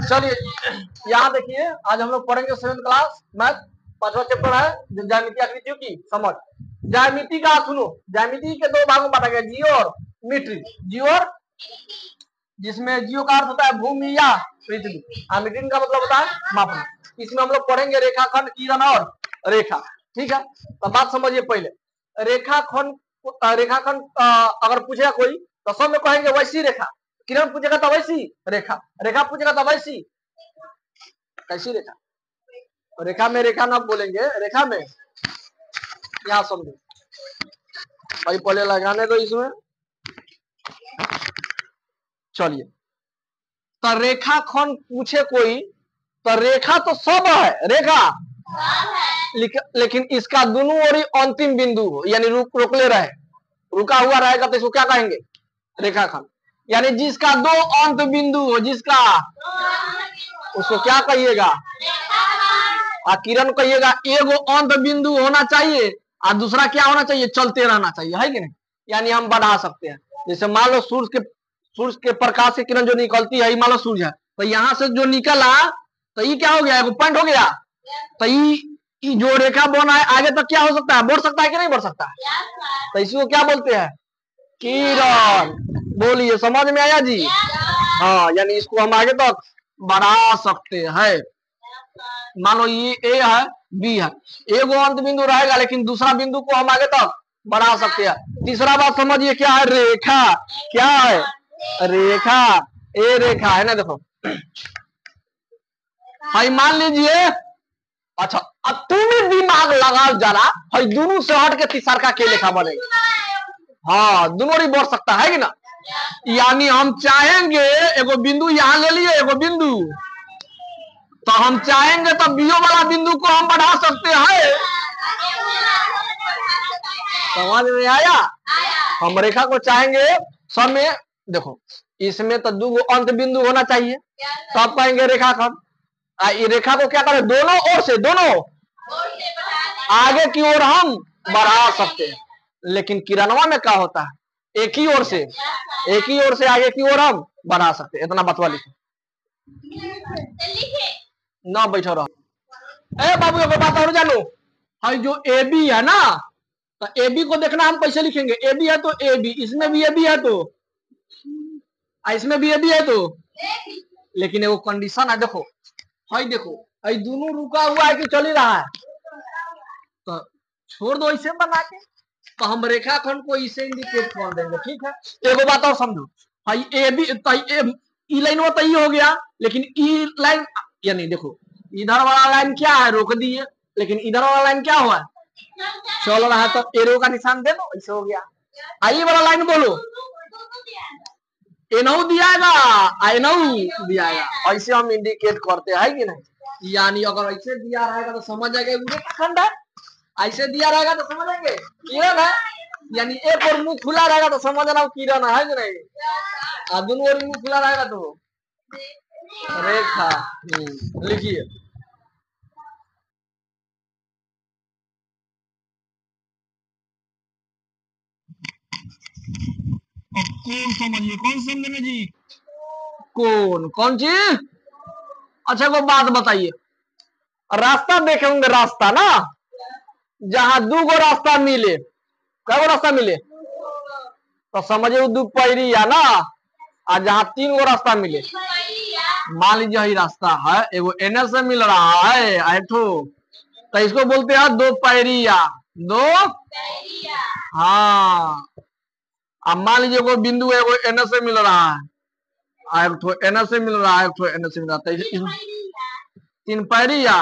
चलिए यहाँ देखिए, आज हम लोग पढ़ेंगे 7th क्लास मैथ, 5वां चैप्टर है ज्यामिति आकृतियों की समझ। ज्यामिति का सुनो, ज्यामिति के दो भागों में बांटा गया, जियो और मीट्रिक। जियो और जिसमें जियो का अर्थ होता है भूमि या पृथ्वी, और मीट्रिक का मतलब होता है मापना। इसमें हम लोग पढ़ेंगे रेखाखंड, किरण और रेखा। ठीक है, तो बात समझिए पहले। रेखाखंड रेखाखंड अगर पूछेगा कोई तो सब में कहेंगे वैसी रेखा, किरण पूछेगा तो वैसी रेखा, रेखा पूछेगा तो वैसी कैसी रेखा। रेखा में रेखा ना बोलेंगे, रेखा में यहाँ समझो भाई, पहले लगाने दो इसमें। चलिए, तो रेखाखंड पूछे कोई तो रेखा तो सब है, रेखा लेकिन इसका दोनों ओर अंतिम बिंदु हो, यानी रोकले रहे, रुका हुआ रहेगा तो इसको क्या कहेंगे, रेखाखंड। यानी जिसका दो अंत बिंदु हो, जिसका उसको क्या कहिएगा, किरण कहिएगा। एगो अंत बिंदु होना चाहिए और दूसरा क्या होना चाहिए, चलते रहना चाहिए, है कि नहीं। यानी हम बढ़ा सकते हैं, जैसे मान लो सूर्य के प्रकाश की किरण जो निकलती है, मान लो सूर्य है, तो यहाँ से जो निकला तो ये क्या हो गया, एगो पॉइंट हो गया। तो ये जो रेखा बना है आगे तक क्या हो सकता है, बढ़ सकता है कि नहीं बढ़ सकता है, तो इसी को क्या बोलते हैं, किरण। बोलिए, समझ में आया जी। हाँ, यानी इसको हम आगे तक बढ़ा सकते हैं। मान लो ये ए है, बी है, एगो अंत बिंदु रहेगा लेकिन दूसरा बिंदु को हम आगे तक बढ़ा सकते हैं। तीसरा बात समझिए, क्या है, रेखा। क्या है, रेखा। ए रेखा है ना, देखो भाई, मान लीजिए, अच्छा अब तुम्हें दिमाग लगा जरा, भाई दोनों से हट के तीसरा के लेखा बनेगा। हाँ, दोनों ही बढ़ सकता है कि ना। यानी हम चाहेंगे, एगो बिंदु यहाँ ले लिए, एगो बिंदु, तो हम चाहेंगे तो बीओ वाला बिंदु को हम बढ़ा सकते हैं। समझ में आया। हम रेखा को चाहेंगे सब में, देखो इसमें तो दो अंत बिंदु होना चाहिए, तो आप कहेंगे रेखाखंड। ये रेखा को क्या करें, दोनों ओर से, दोनों आगे की ओर हम बढ़ा सकते हैं। लेकिन किरणवा में क्या होता है, एक ही ओर से, एक ही ओर से आगे की ओर हम बढ़ा सकते हैं। इतना बतवा लिखे ना, बैठो रहो। ए बाबू, एक बात और जानू, भाई जो ए बी है ना, तो ए बी को देखना हम कैसे लिखेंगे, ए बी है तो ए बी, इसमें भी ए बी है तो इसमें भी ए बी है तो, लेकिन वो कंडीशन है, देखो भाई, देखो भाई दोनों रुका हुआ है कि चल ही रहा है, तो छोड़ दो इसे बना के, तो हम रेखाखंड को इसे इंडिकेट कर देंगे। ठीक है, एगो बात और समझो भाई, ए बी ई लाइन वो तय हो गया, लेकिन ई लाइन, यानी देखो इधर वाला लाइन क्या है, रोक दिए, लेकिन इधर वाला लाइन क्या हुआ, चल रहा है, तो एरो का निशान दे दो, ऐसे हो गया। आई वाला लाइन बोलो, एनऊ दियागा, एनऊ दियागा, ऐसे हम इंडिकेट करते हैं कि नहीं। यानी अगर ऐसे दिया रहेगा तो समझ जाएगा रेखाखंड है, ऐसे दिया रहेगा तो समझ जाएंगे किरण है। यानी एक और मुंह खुला रहेगा तो समझ रहा हूँ किरण है कि नहीं, दोनों ओर मुंह खुला रहेगा तो रेखा। लिखिए, कौन समझिए, कौन समझेंगे जी, कौन चीज। अच्छा को बात बताइए, रास्ता देखेंगे, रास्ता ना, जहां दो गो रास्ता मिले, क्या रास्ता मिले, तो समझिए दो पैरिया ना, और जहां 3 गो रास्ता मिले, मान लीजिए यही रास्ता है, एगो एनएस से मिल रहा है तो इसको बोलते हैं दो पैरिया, दो। हाँ, अब मान लीजिए कोई बिंदु है, वो एनएस से मिल रहा है, एक ठो एनएस से मिल रहा है, एक ठो एनएस से मिल रहा है, 3 पैरिया,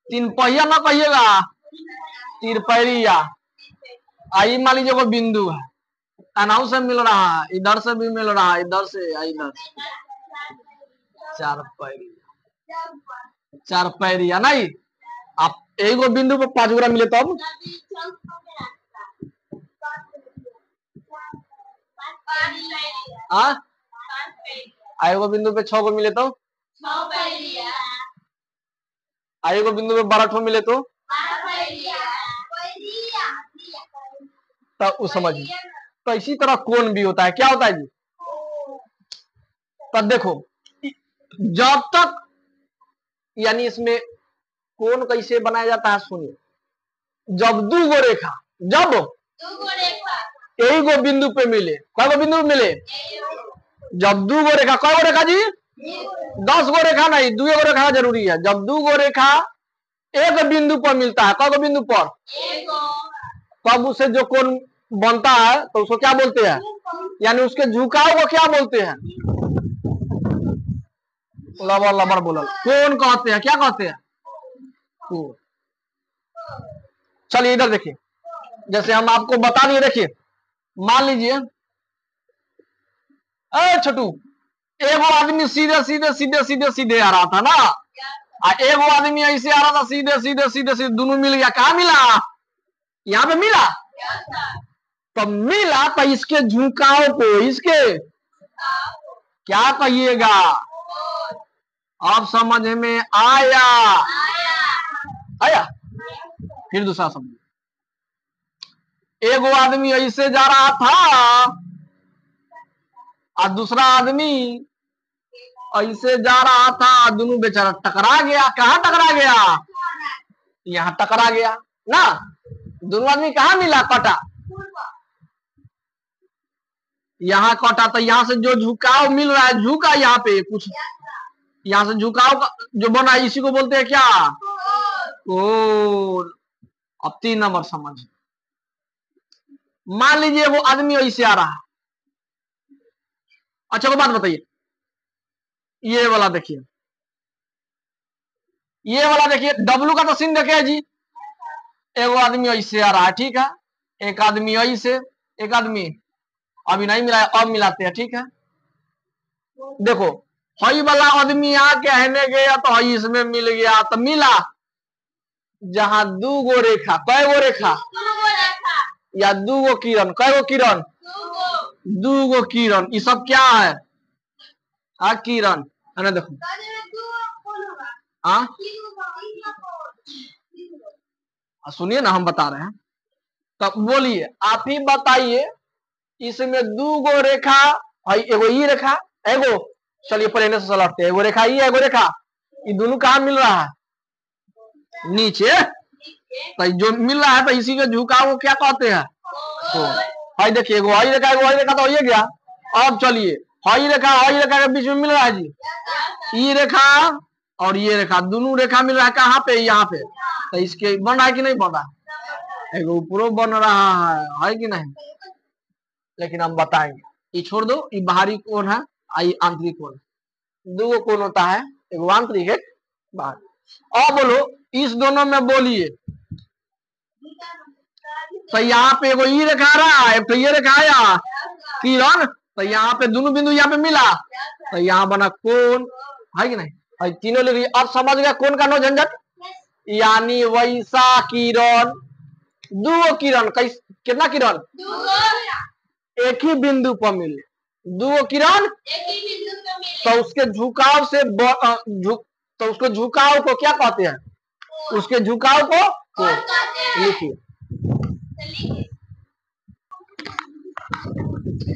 3 पहिया ना कहिएगा, 3 पैरिया। आई मान लीजिए कोई बिंदु है, अनाउ से मिल रहा है, इधर से भी मिल रहा है, इधर से, इधर 4 पैरिया, 4 पैरिया नहीं। आप एक गो बिंदु पे 5 गोरा मिले तब, एगो बिंदु पे 6 गो मिले तो, एगो बिंदु पे 12 ठो मिले तो समझिए। तो इसी तरह कोण भी होता है, क्या होता है जी, तो देखो जब तक यानी इसमें कोण कैसे बनाया जाता है सुनिए। जब दो गो रेखा जब यही गो बिंदु पे मिले, कई गो बिंदु पे मिले, जब दो गो रेखा, कई गो रेखा जी 10 गो रेखा नहीं, 2 गो रेखा जरूरी है। जब 2 गो रेखा एक बिंदु पर मिलता है, कई गो बिंदु पर, तब उसे जो कोण बनता है तो उसको क्या बोलते हैं, यानी उसके झुकाव को क्या बोलते हैं, लबर लबर बोलल कोण कहते हैं। क्या कहते हैं, कोण। चलिए इधर देखिए, जैसे हम आपको बता दिए, देखिए मान लीजिए छोटू एगो आदमी सीधे सीधे सीधे सीधे सीधे आ रहा था ना, एगो आदमी ऐसे आ रहा था सीधे सीधे सीधे सीधे, दोनों मिल गया। कहा मिला, यहाँ पे मिला। तो मिला तो इसके झुकाव को, इसके क्या कहिएगा, अब समझ में आया। आया। फिर दूसरा शब्द, एगो आदमी ऐसे जा रहा था और दूसरा आदमी ऐसे जा रहा था, दोनों बेचारा टकरा गया। कहाँ टकरा गया, यहाँ टकरा गया ना। दोनों आदमी कहाँ मिला, कटा, यहाँ कटा। तो यहाँ से जो झुकाव मिल रहा है, झुका यहाँ पे कुछ, यहाँ से झुकाव का जो बना इसी को बोलते हैं क्या, कोण। अब 3 नंबर समझ, मान लीजिए वो आदमी ऐसे आ रहा है। अच्छा को बात बताइए, ये वाला देखिए, ये वाला देखिए, डब्लू का तो सीन देखे जी, एगो आदमी ऐसे आ रहा है, ठीक है, एक आदमी ऐसे, एक आदमी अभी नहीं मिला है, अब मिलाते हैं, ठीक है। देखो हई वाला आदमी आके कहने गया तो हई इसमें मिल गया, तो मिला। जहां 2 गो रेखा, कै गो रेखा या 2 गो किरण, कै गो किरण, 2 गो किरण, ये सब क्या है, किरण है ना। देखो सुनिए ना, हम बता रहे हैं, तब बोलिए, आप ही बताइए, इसमें 2 गो रेखा, एगो ये रेखा, एगो, चलिए पहले से लौटते हैं, एगो रेखा ये, एगो रेखा, ये दोनों कहाँ मिल रहा है, नीचे। तो जो मिल रहा है तो इसी के झुकाव को क्या कहते हैं, तो देखिए एगो हई रेखा, एगो हई रेखा, तो ये गया। अब चलिए हई रेखा के बीच में मिल रहा है जी, ये रेखा और ये रेखा, दोनों रेखा मिल रहा है कहाँ पे, यहाँ पे। तो इसके बन रहा है कि नहीं बन रहा, एगो ऊपरो बन रहा है कि नहीं। लेकिन हम बताएंगे, ये छोड़ दो, ये बाहरी कोण है, आई आंतरिक कोण। 2 गो कोण होता है, एगो आंतरिक एक बाहर। अब बोलो इस दोनों में बोलिए, तो यहाँ पे एगो ये रेखा रहा है, तो ये रेखा आया किरण, तो यहाँ पे दोनों बिंदु यहाँ पे मिला, तो यहाँ बना कोण, है कि नहीं, और तीनों लिख। अब समझ गया कोण का नो झंझट, यानी वैसा किरण, 2 गो किरण, कितना किरण, एक ही बिंदु पर मिले, 2 गो किरण, तो उसके झुकाव से तो उसको झुकाव को क्या कहते हैं, उसके झुकाव को लिखिए।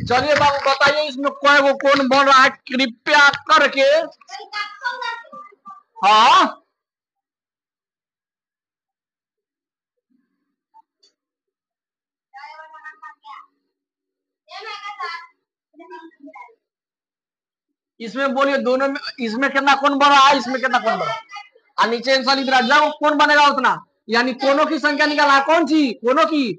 चलिए बाबू बताइए, इसमें कोई वो कोण बन रहा है, कृपया करके। हाँ इसमें बोलिए, दोनों में, इसमें कितना कोण बन रहा है, इसमें कितना कोण बन रहा है, और नीचे आंसर इतना जब कोण बनेगा उतना, यानी कोणों की संख्या निकालना है। कौन सी कोणों की,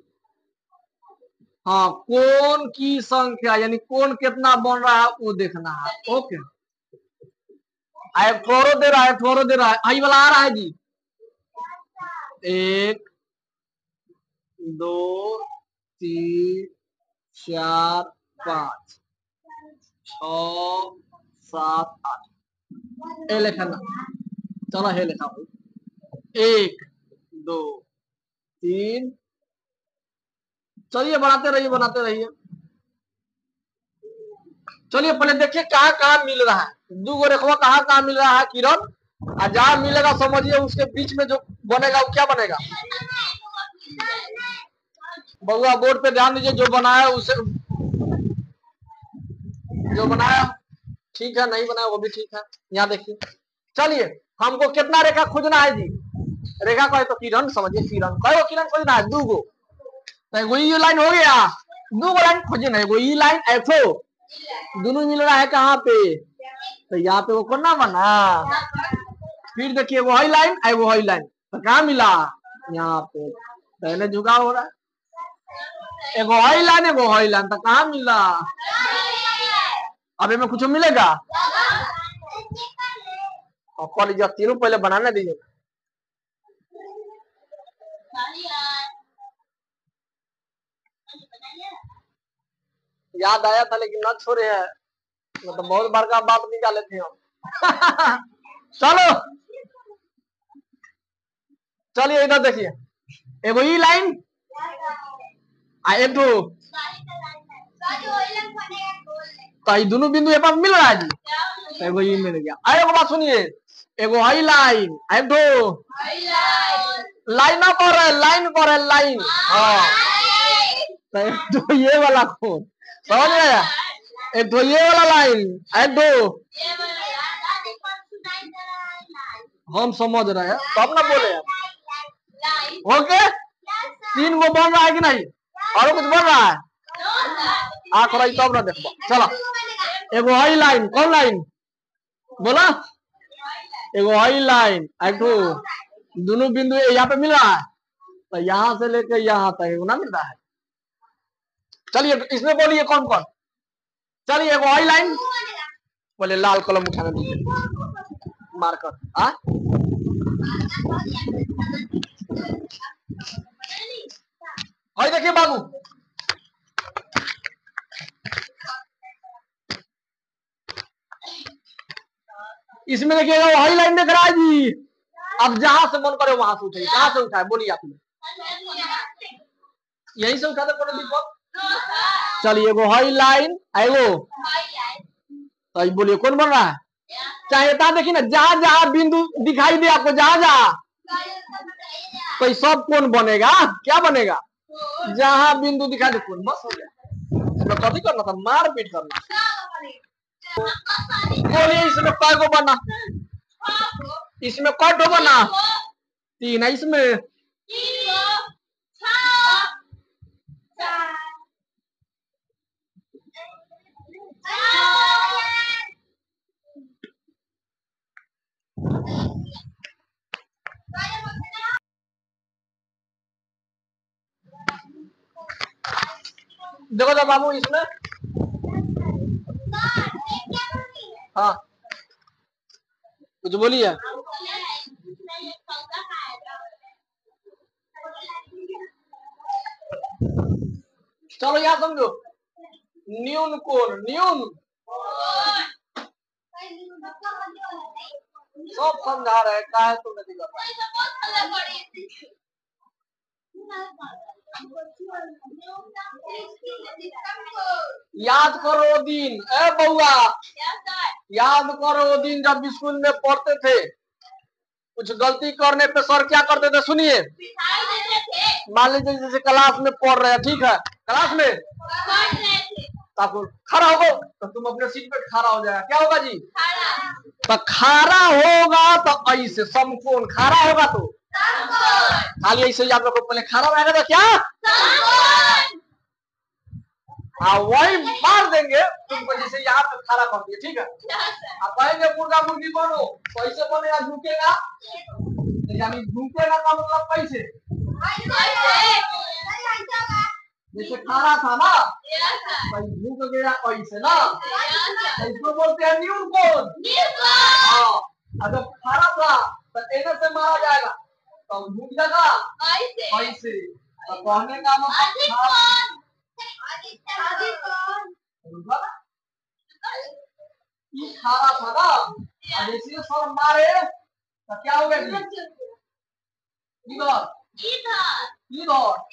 हाँ कोण की संख्या, यानी कोण कितना बन रहा है वो देखना है। ओके फ्लोरो दे रहा है, फ्लोरो दे रहा है, आई वाला आ रहा है जी, 1 2 3 4 5 6 7 8 ए लिखना, चलो हे लिखा भाई, 1 2 3, चलिए बनाते रहिए बनाते रहिए। चलिए पहले देखिए कहाँ कहाँ मिल रहा है, 2 गो रेखवा कहाँ कहाँ मिल रहा है किरण, और जहां मिलेगा समझिए उसके बीच में जो बनेगा वो क्या बनेगा। बउआ बोर्ड पे ध्यान दीजिए, जो बनाया उसे, जो बनाया ठीक है, नहीं बनाया वो भी ठीक है। यहाँ देखिए, चलिए हमको कितना रेखा खोजना है जी? रेखा कहे तो किरण समझिए, किरण कहो, किरण खोजना है 2 गो, तो एगो ई लाइन हो गया, 2 गो लाइन खोजना है, एगो ई लाइन एफओ, दोनों मिल रहा है कहाँ पे? तो यहाँ पे वो कोना बना, फिर देखिए वो हाई लाइन है, वो हाई लाइन तो कहाँ मिला? यहाँ पे पहले झुकाव हो रहा है, एगो हाई लाइन एगो हाई लाइन तो कहाँ मिला? अब में कुछ मिलेगा? और कॉलेज तीनों पहले बनाने दीजिए। याद आया था लेकिन न छोड़े है, मतलब बहुत बार का बात निकाले थे हम। चलो चलिए इधर देखिए, एगो ई लाइन एक दो, तो दोनों बिंदु यहाँ पर मिल रहा है जी, एगो ई मिल गया। अरे एगो बात सुनिए, एगो हाई लाइन एक दो, लाइन ना कर रहे, लाइन कर रहे, लाइन, हाँ तो ये वाला खोल, समझ गया? एक तो ये वाला लाइन, एक दो, हम समझ रहे हैं तब ना बोले हैं। ओके, 3 गो बन रहा है कि नहीं? और कुछ बन रहा है? आंख रही तब ना देखो। चलो एगो हाई लाइन, कौन लाइन बोला? एगो हाई लाइन एक दो, दोनों बिंदु यहाँ पे मिल रहा है, तो यहाँ से लेकर यहाँ तक ना मिल रहा है। चलिए इसमें बोलिए कौन कौन? चलिए एगो हाई लाइन, बोले लाल कलम उठाने दीजिए, मार्कर। हाई देखिए बाबू, इसमें देखिएगा हाई लाइन दिख रहा है जी। अब जहां से मन करे वहां से उठाइए, कहां से उठाए बोलिए आप? यही से उठा दे दीपक। चलिए एगो हाई लाइन एगो, तो बोलिए कौन बन रहा है? चाहे देखिए ना, जहां जहां बिंदु दिखाई दे आपको, जहां जहां, तो सब कौन बनेगा? क्या बनेगा? जहां बिंदु दिखाई दे कौन, बस हो गया। कभी करना था, मार पीट करना। बोलिए इसमें कै गो बना? इसमें कै गो बना? 3 है इसमें। देखो तो बाबू इसमें, हाँ कुछ बोलिए। चलो यहाँ समझो, न्यून कोण, न्यून सब समझा रहे, काहे तुम नहीं कर रहे? याद करो दिन, ए बउआ, याद करो दिन जब स्कूल में पढ़ते थे, कुछ गलती करने पे सर क्या करते थे? सुनिए, मान लीजिए जैसे क्लास में पढ़ रहे हैं, ठीक है, क्लास में तो खड़ा होगा तो तुम अपने सीट पे खड़ा हो जाएगा, क्या होगा जी? तो खड़ा होगा तो ऐसे समकोण, खड़ा होगा तो खाली ऐसे ही आप लोग को पहले खड़ा रहेगा तो क्या? वही मार देंगे तुमको, जैसे यहाँ पे खड़ा कर दिए, ठीक है? आप कहेंगे मुर्गा मुर्गी बनो, कैसे बनेगा? झुकेगा, यानी झुकेगा का मतलब कैसे? जैसे खड़ा था ना, झुक गया ऐसे ना, इसको बोलते हैं न्यून कोण। अगर खड़ा था तो ऐसे से मारा जाएगा, तो झुक जाएगा ऐसे, तो कहने का मतलब खड़ा था ना, जैसे सर मारे तो क्या हो गया? इधर इधर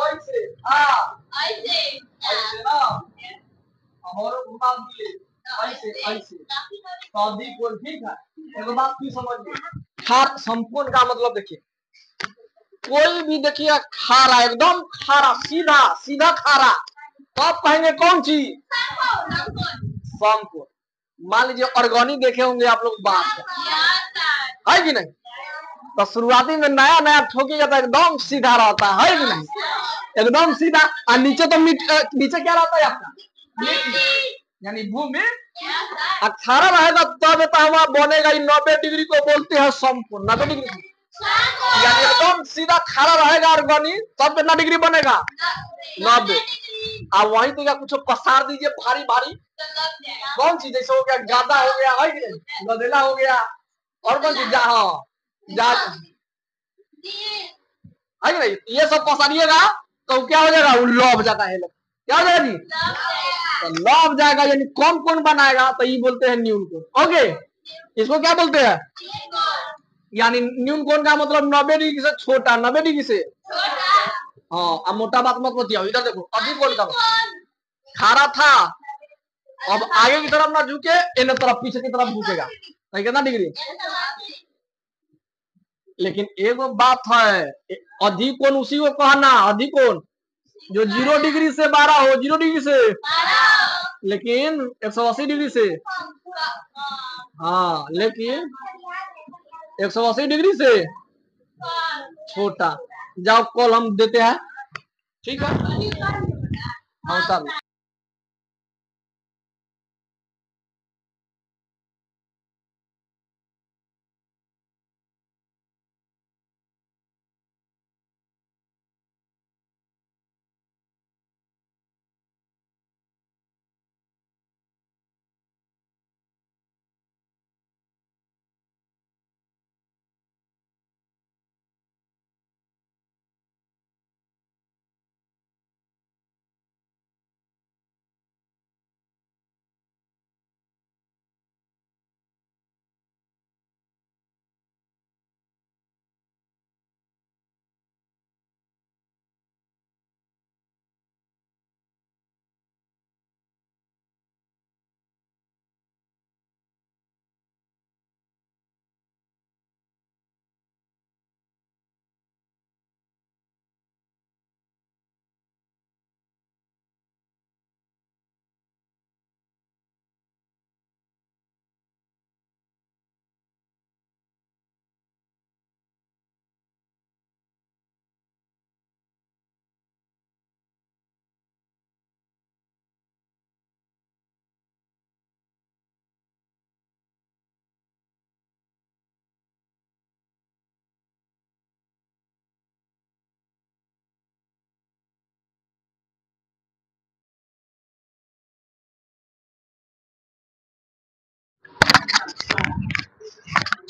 वैसे, ऐसे ना, और घुमा दिए ऐसे ऐसे, तो ठीक है। एक बात की समझिए, समकोण का मतलब देखिए, कोई भी देखिए खारा, एकदम खारा, सीधा सीधा खारा, तो आप कहेंगे कौन चीज? शंकुर। मान लीजिए ऑर्गेनिक देखे होंगे आप लोग, बात है कि नहीं? तो शुरुआती में नया नया ठोकेगा तो एकदम सीधा रहता है कि नहीं? एकदम सीधा। और नीचे तो नीचे क्या रहता है आपका? यानी भूमि अखाड़ा रहेगा तब तो हमारा बनेगा। 90 डिग्री को बोलते हैं समकोण। 90 डिग्री यानी एकदम सीधा खारा रहेगा ऑर्गेनिक, तब कितना डिग्री बनेगा? 90। अब वहीं तो कुछ पसार दीजिए भारी भारी, कौन चीज? जैसे हो गया गादा, हो गया है कि नहीं, गदेला हो गया, और कौन चीज? जा है कि नहीं? ये सब पसारिएगा तो क्या हो जाएगा? वो लौब जाता है। क्या हो जाएगा जी? तो लौब जाएगा, यानी कौन कौन बनाएगा? तो ये बोलते हैं न्यून कोण। ओके, इसको क्या बोलते हैं? यानी न्यून कोण का मतलब 90 डिग्री से छोटा। 90 डिग्री से हाँ। अब मोटा बात मत बताओ, इधर देखो। अभी कौन का खारा था, अब आगे की तरफ ना झुके, इन तरफ पीछे की तरफ झुकेगा, कितना डिग्री? लेकिन एक बात है, अधिक कोण उसी को कहना, अधिक कोण जो 0 डिग्री से 12 हो। 0 डिग्री से, लेकिन 180 डिग्री से, हाँ, लेकिन 180 डिग्री से छोटा। जाओ कॉल हम देते हैं, ठीक है? हाँ साहब।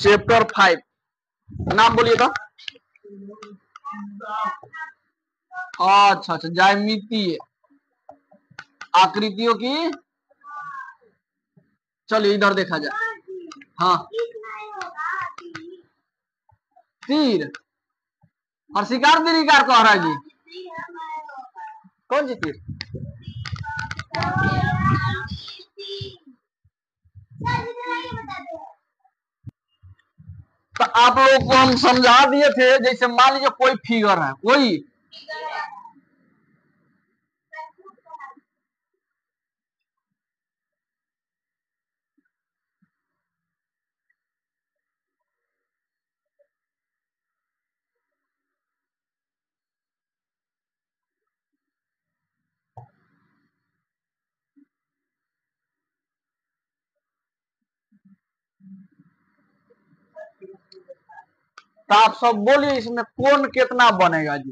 चैप्टर 5 नाम बोलिए तो। अच्छा अच्छा, ज्यामितीय आकृतियों की। चलिए इधर देखा जाए। हाँ, तीर और शिकार दिरीकार कह रहा है जी। कौन सी तीर? तो आप लोग को हम समझा दिए थे, जैसे मान लीजिए कोई फिगर है, कोई तो आप सब बोलिए इसमें कोण कितना बनेगा जी?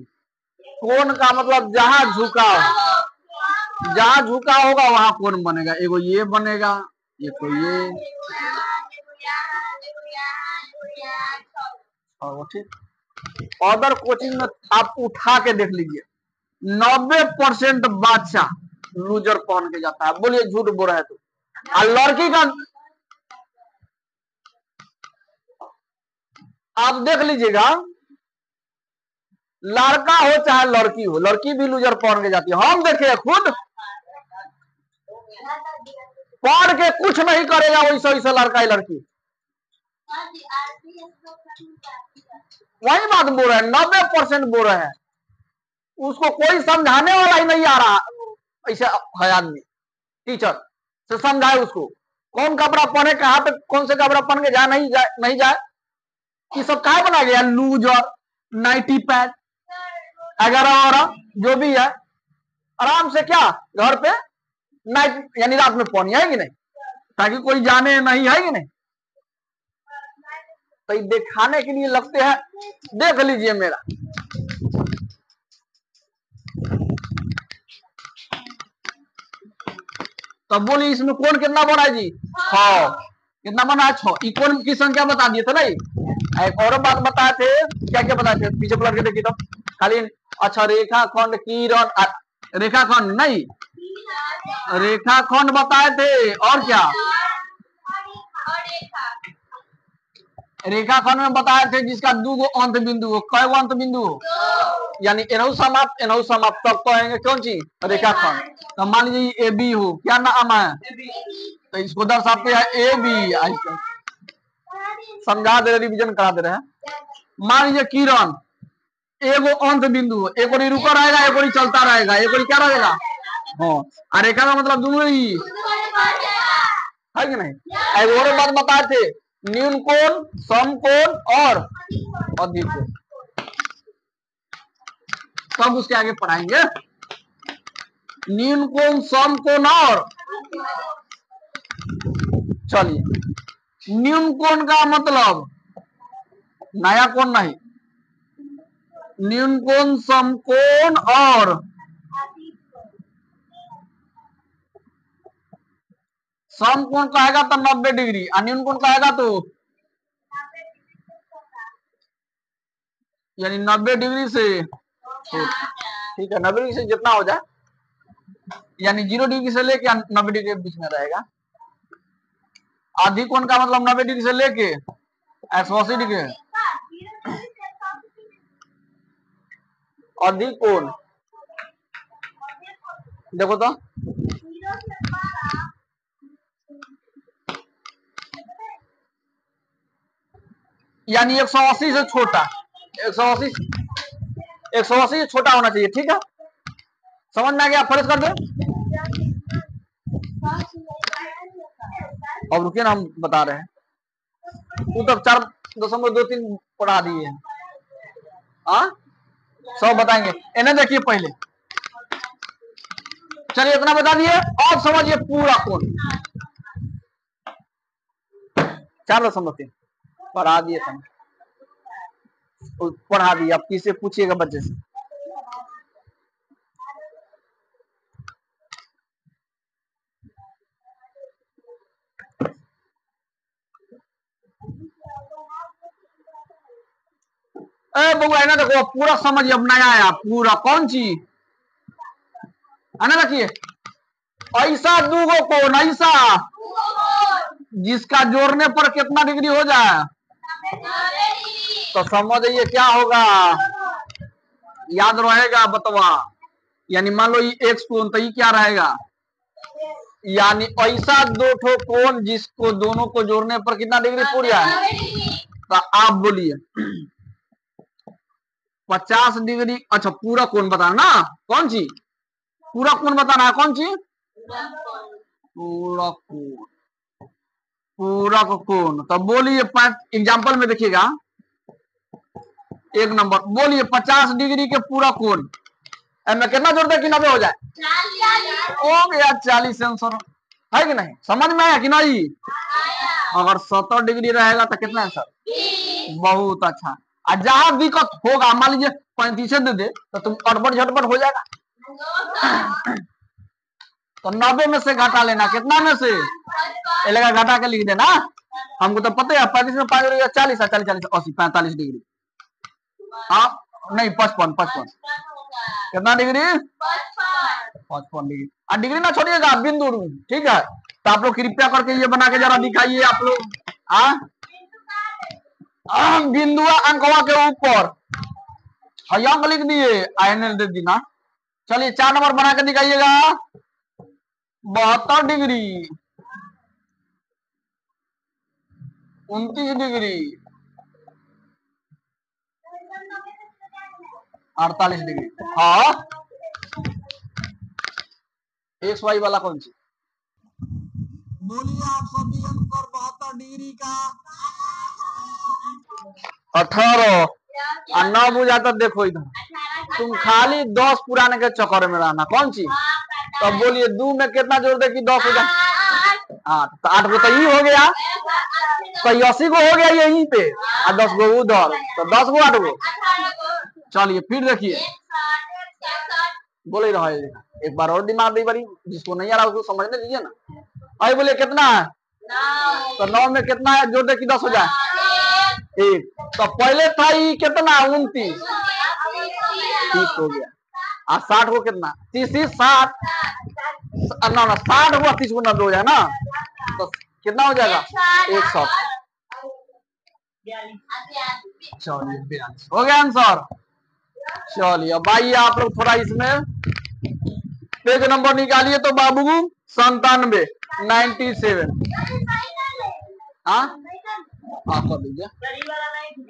कोण का मतलब जहां झुका, जहां झुका होगा वहां कोण बनेगा। एगो ये बनेगा, ये तो ये, ठीक। अदर कोचिंग में आप उठा के देख लीजिए, 90% बादशाह लूजर पहन के जाता है। बोलिए झूठ बोल रहा है तो। और लड़की का आप देख लीजिएगा, लड़का हो चाहे लड़की हो, लड़की भी लूजर पहन के जाती है। हम देखे खुद, पढ़ के कुछ नहीं करेगा वैसा वैसा लड़का है लड़की। वही बात बोल रहे हैं, 90% बोल रहे हैं। उसको कोई समझाने वाला ही नहीं आ रहा, ऐसे है आदमी टीचर से समझाए उसको, कौन कपड़ा पहने, कहाँ पे कौन से कपड़ा पहन के जाए, नहीं जाए। ये सब कहा बना गया, लूजर, नाइटी पैंट वगैरह और जो भी है, आराम से क्या घर पे नाइट यानी रात में पहनी है कि नहीं, ताकि कोई जाने नहीं, है कि नहीं। तो ये दिखाने के लिए लगते हैं। देख लीजिए मेरा, तब बोलिए इसमें कौन कितना बना है जी, 6। कितना बना है, 6। ये कौन की संख्या बता दिए थे ना। एक और बात बताए थे, क्या क्या बताए थे, पीछे पलट के देखिए तो खाली। अच्छा, रेखाखंड, किरण, रेखाखंड नहीं, रेखाखंड बताए थे, और क्या, रेखाखंड में बताए थे जिसका 2 गो अंत बिंदु हो। कै गो अंत बिंदु हो, यानी एनहु समाप्त तब कहेंगे कौन चीज, रेखाखंड। तो मान लीजिए ए बी हो, क्या नाम है, तो इसको दर्शाते हैं ए बी। समझा दे रहे, रिविजन करा दे रहे हैं। मान लीजिए किरण, एगो अंत बिंदु, एक और रुका रहेगा, एक और चलता रहेगा, एक और क्या रहेगा, हाँ। रेखा का मतलब दोनों ही है कि नहीं। एक और बात बताए थे, न्यून कोण, सम कोण और अधिक कोण, तब उसके आगे पढ़ाएंगे। न्यून कोण, सम कोण और, चलिए, न्यून कोण का मतलब नया कोण नहीं, न्यून कोण, समकोण और समकोण कहेगा तो 90 डिग्री, और न्यून कोण कहेगा तो यानी 90 डिग्री से, ठीक है, 90 डिग्री से जितना हो जाए, यानी 0 डिग्री से लेके 90 डिग्री के बीच में रहेगा। आधी कोण का मतलब 90 डिग्री से लेके 180 डिग्री। अधिक कोण देखो तो, यानी 180 से छोटा, 180 से छोटा होना चाहिए, ठीक है। समझ में आ गया, फर्ज कर दो। अब रुकिए ना, हम बता रहे हैं, वो तो 4.23 पढ़ा दिए हैं, हाँ, सब बताएंगे। इन्हें देखिए पहले, चलिए इतना बता दिए, और समझिए पूरा कोण 4.3 पढ़ा दिए थे, पढ़ा दिए। अब किसे पूछिएगा बच्चे से, बउआ है ना, देखो पूरा समझिए, अब नया आया पूरा, कौन चीज है ना, देखिए ऐसा 2 गो कोण, ऐसा जिसका जोड़ने पर कितना डिग्री हो जाए, तो समझिए क्या होगा, याद रहेगा बतवा। यानी मान लो ये एक्स कोण, तो ये क्या रहेगा, यानी ऐसा 2 ठो कोण जिसको दोनों को जोड़ने पर कितना डिग्री पूरी है। तो आप बोलिए 50 डिग्री। अच्छा, पूरा कोण बताना ना, कौन सी पूरा कोण बताना है, कौन सी पूरा कोण, पूरा कोण। तो बोलिए, एग्जाम्पल में देखिएगा, 1 नंबर बोलिए 50 डिग्री के पूरा कोण में कितना जोड़ दे कि 90 हो जाए, हो गया 40 आंसर, है कि नहीं। समझ में आया कि नहीं। अगर 70 डिग्री रहेगा तो कितना आंसर, बहुत अच्छा। और जहां दिक्कत होगा, मान लीजिए 35 दे दे, तो तुम अटपट झटपट हो जाएगा। तो 90 में से घटा लेना, कितना में से लगा घटा के लिख देना, हमको तो पता है 35 में 5 डिग्री 40 40 40 80 45 डिग्री, हाँ नहीं 55 कितना डिग्री, 55 डिग्री। और डिग्री ना छोड़िएगा, बिंदु, ठीक है। तो आप लोग कृपया करके ये बना के जरा दिखाइए आप लोग, बिंदुआ अंकवा के ऊपर अंक लिख दिए, आयन दे दी ना। चलिए 4 नंबर बना के दिखाइएगा, 72 डिग्री। 29 degree, 48 degree. हाँ, एक्स वाई वाला कौन सी? बोलिए आप सभी आंसर। 72 डिग्री का 18 और 9 बुझाता। देखो इधर, तुम खाली 10 पुराने के चक्कर में रहना। कौन सी? तो बोलिए 2 में कितना जोड़ दे कि 10 हो जाए? 8। तो 8 को तो ये हो गया, तो 80 को हो गया यहीं पे, और 10 को उधर, तो 10 को 8 को। चलिए फिर देखिए, बोले रहा है। एक बार और दिमाग दी बारी, जिसको नहीं आ रहा उसको समझने दीजिए ना। अरे बोले कितना है? तो 9 में कितना है जोड़ दे कि 10 हो जाए? 1। तो पहले था ये कितना? 29, 30 हो गया। और 60 को कितना? 30, 60 ना ना 60 हुआ, 30 को 90 हो जाए ना, तो कितना हो जाएगा? 160। चलिए 42 हो गया आंसर। चलिए अब आइए आप लोग थोड़ा इसमें पेज नंबर निकालिए तो बाबू 97, 97। हाँ कर दीजिए।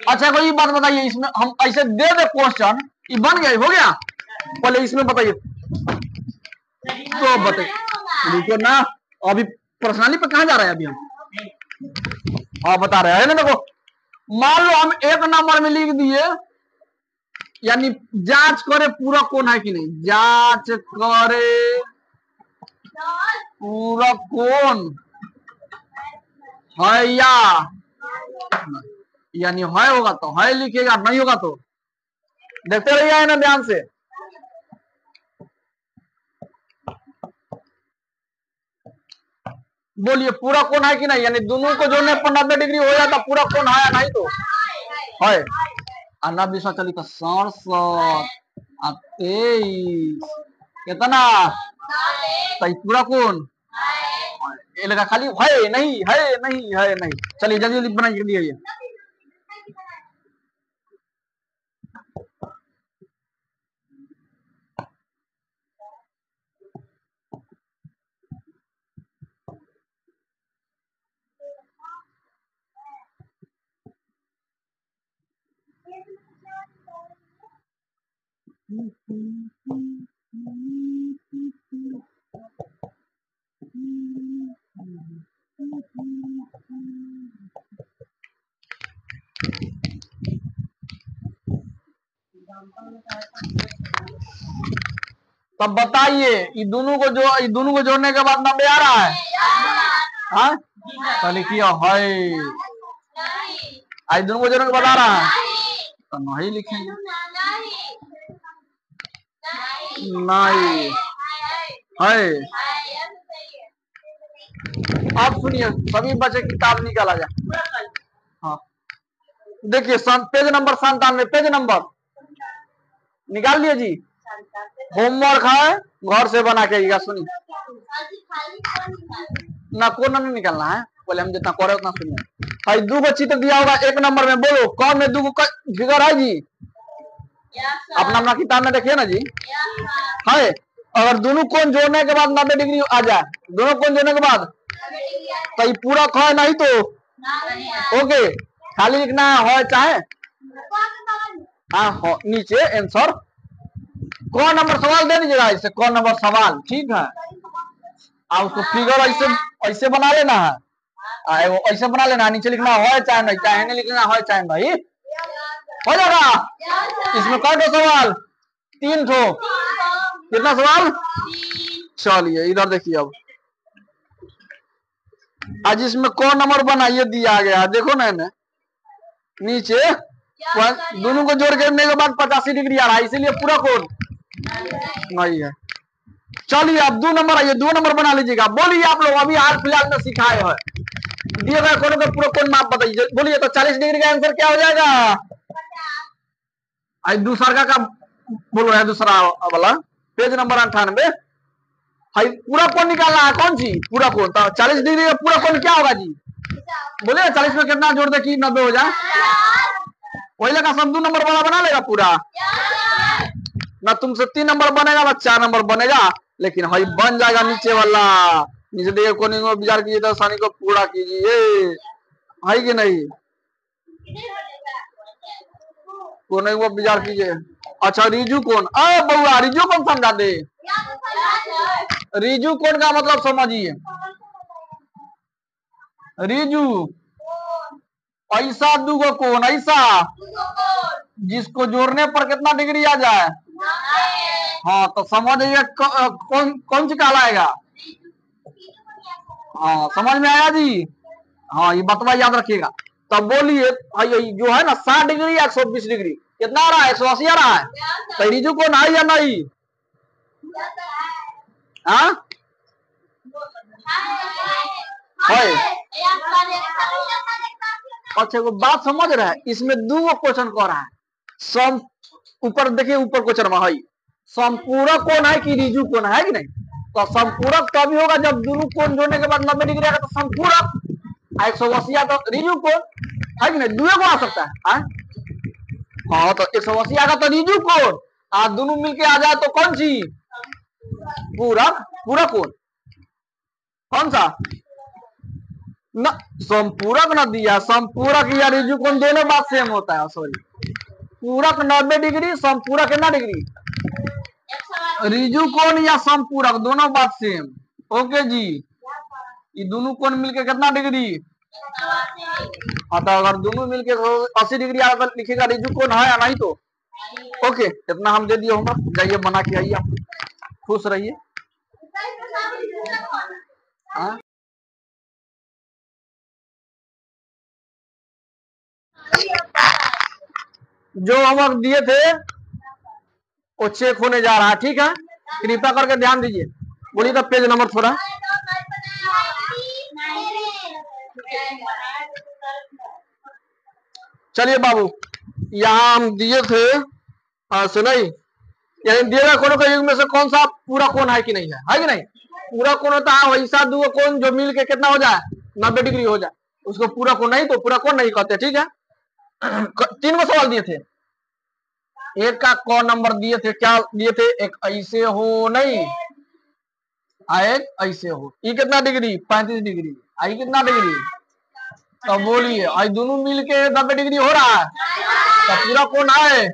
अच्छा कोई बात बताइए, इसमें हम ऐसे दे दे क्वेश्चन, ये बन गया, हो गया? पहले इसमें बताइए तो बताइए, रुको ना, अभी पर्सनली पे कहाँ जा रहे हैं अभी हम? हाँ बता रहे हैं ना। देखो मान लो हम एक नंबर में लिख दिए, यानी जांच करे पूरा कौन है कि नहीं, जांच करे पूरा कौन है, यानी है होगा तो है लिखेगा, नहीं होगा तो देखते रहिए ना ध्यान से। बोलिए पूरा कौन है कि नहीं, यानी दोनों को जोड़ने पर 90 डिग्री हो जाता, पूरा कौन है या नहीं? तो है। 90 चली तो 67 23 कितना? तो पूरा कौन ये लगा खाली है नहीं, है नहीं, है नहीं। चलिए जल्दी जल्दी बनाइए लिए। तब बताइए ये दोनों को जोड़ने के बाद 90 आ रहा है? हाँ तो लिखिए है। आज दोनों को जोड़ने के बाद आ रहा है तो नहीं लिखेंगे। नहीं है। आप सुनिए, सभी बच्चे किताब निकाला जाए। हाँ देखिए पेज नंबर 97, पेज नंबर निकाल लिए जी। होमवर्क है, घर से बना के आइएगा। सुनिए ना, कोना नहीं निकालना है, पहले हम जितना करे उतना सुनिए। भाई 2 को चित्र दिया होगा 1 नंबर में, बोलो कौन में 2 को फिगर है जी? अपना अपना किताब में देखिए ना जी। है, अगर दोनों कोण जोड़ने के बाद 90 डिग्री आ जाए, दोनों कोण जोड़ने के बाद, तो ये पूरा है नहीं तो ओके, खाली लिखना है चाहे हाँ नीचे आंसर। कौन नंबर सवाल दे दीजिएगा इससे, कौन नंबर सवाल, ठीक है। आप उसको फिगर ऐसे ऐसे बना लेना है, ऐसे बना लेना, नीचे लिखना है चाहे नहीं, चाहे नहीं लिखना है चाहे नहीं, हो जाएगा। इसमें कौन सवाल? 3 ठो। कितना सवाल? चलिए इधर देखिए अब आज इसमें कौन नंबर बनाइए दिया गया है, देखो ना नीचे दोनों को जोड़ करने के बाद 85 डिग्री आ रहा है, इसीलिए पूरा कोण नहीं है। चलिए अब 2 नंबर आइए, 2 नंबर बना लीजिएगा। बोलिए आप लोग अभी हाल फिलहाल में सिखाए हैं, दिए गए कोणों का पूरा कोण माप बताइए। बोलिए तो 40 डिग्री का आंसर क्या हो जाएगा? आज दूसरा का बोलो है, दूसरा वाला पेज नंबर 98। पूरा कोण निकालना है, कौन सी पूरा कोण? तो 40 डिग्री का पूरा कोण क्या होगा जी? बोलिए 40 में कितना जोड़ दे कि 90 हो जाए? वही लगा सब 2 नंबर वाला बना लेगा पूरा ना, तुमसे 3 नंबर बनेगा ना 4 नंबर बनेगा, लेकिन हई बन जाएगा नीचे वाला। नीचे देखिए कोने को विचार कीजिए तो आसानी को पूरा कीजिए। है कि नहीं? को नहीं वो विचार कीजिए। अच्छा रिजु कोण, अरे बउआ रिजु कोण समझा दे। रिजु कोण का मतलब समझिए। रिजु ऐसा दुगो कोण, ऐसा जिसको जोड़ने पर कितना डिग्री आ जाए। हाँ तो समझिए कौन कौन सी कहलाएगा। हाँ समझ में आया जी। हाँ ये बतवा याद रखिएगा। तब बोलिए जो है ना 60 डिग्री या 120 डिग्री कितना आ रहा है, 180 आ रहा है। तो रिजु कोण है या नहीं? हाँ अच्छा वो बात समझ रहे हैं। इसमें दो क्वेश्चन कह रहा है। सम ऊपर देखिए, ऊपर क्वेश्चन में है संपूरक कोण है कि रिजु कोण है कि नहीं। तो संपूरक तभी होगा जब दोनों कोण जोड़ने के बाद 90 डिग्री आएगा तो संपूरक। 180 तो रिजु कोण है कि नहीं, दुए को आ सकता है। हाँ तो 180 आएगा तो रिजु कोण, और दोनों मिलके आ जाए तो कौन सी पूरक। पूरक कोण कौन सा न, संपूरक न दिया। संपूरक या रिजु कोण दोनों बात सेम होता है। सॉरी पूरक 90 डिग्री, संपूरक कितना डिग्री। रिजु कोण या संपूरक दोनों बात सेम। ओके जी, ये दोनों कोण मिलके कितना डिग्री। हाँ तो अगर दोनों मिलके 80 डिग्री आगे लिखेगा रिजु कोण है या नहीं। तो ओके इतना हम दे दिए होमवर्क, जाइए बना के आइए, खुश रहिए। जो होमवर्क दिए थे वो चेक होने जा रहा है, ठीक है। कृपया करके ध्यान दीजिए। बोलिए तो पेज नंबर थोड़ा। चलिए बाबू यहाँ हम दिए थे सुनाई, यानी दिए गए कोणों के युग में से कौन सा पूरा कोण है कि नहीं है कि नहीं। पूरा कोण होता है वैसा दो कोण जो मिल के कितना हो जाए 90 डिग्री हो जाए, उसको पूरा कोण नहीं, तो पूरा कोण नहीं कहते, ठीक है। 3 गो सवाल दिए थे। एक का कौन नंबर दिए थे, क्या दिए थे, एक ऐसे हो नहीं, एक ऐसे हो। ये कितना डिग्री 35 डिग्री, आई कितना डिग्री। तो बोलिए आई दोनों मिलके 90 डिग्री हो रहा है तो पूरा कोण है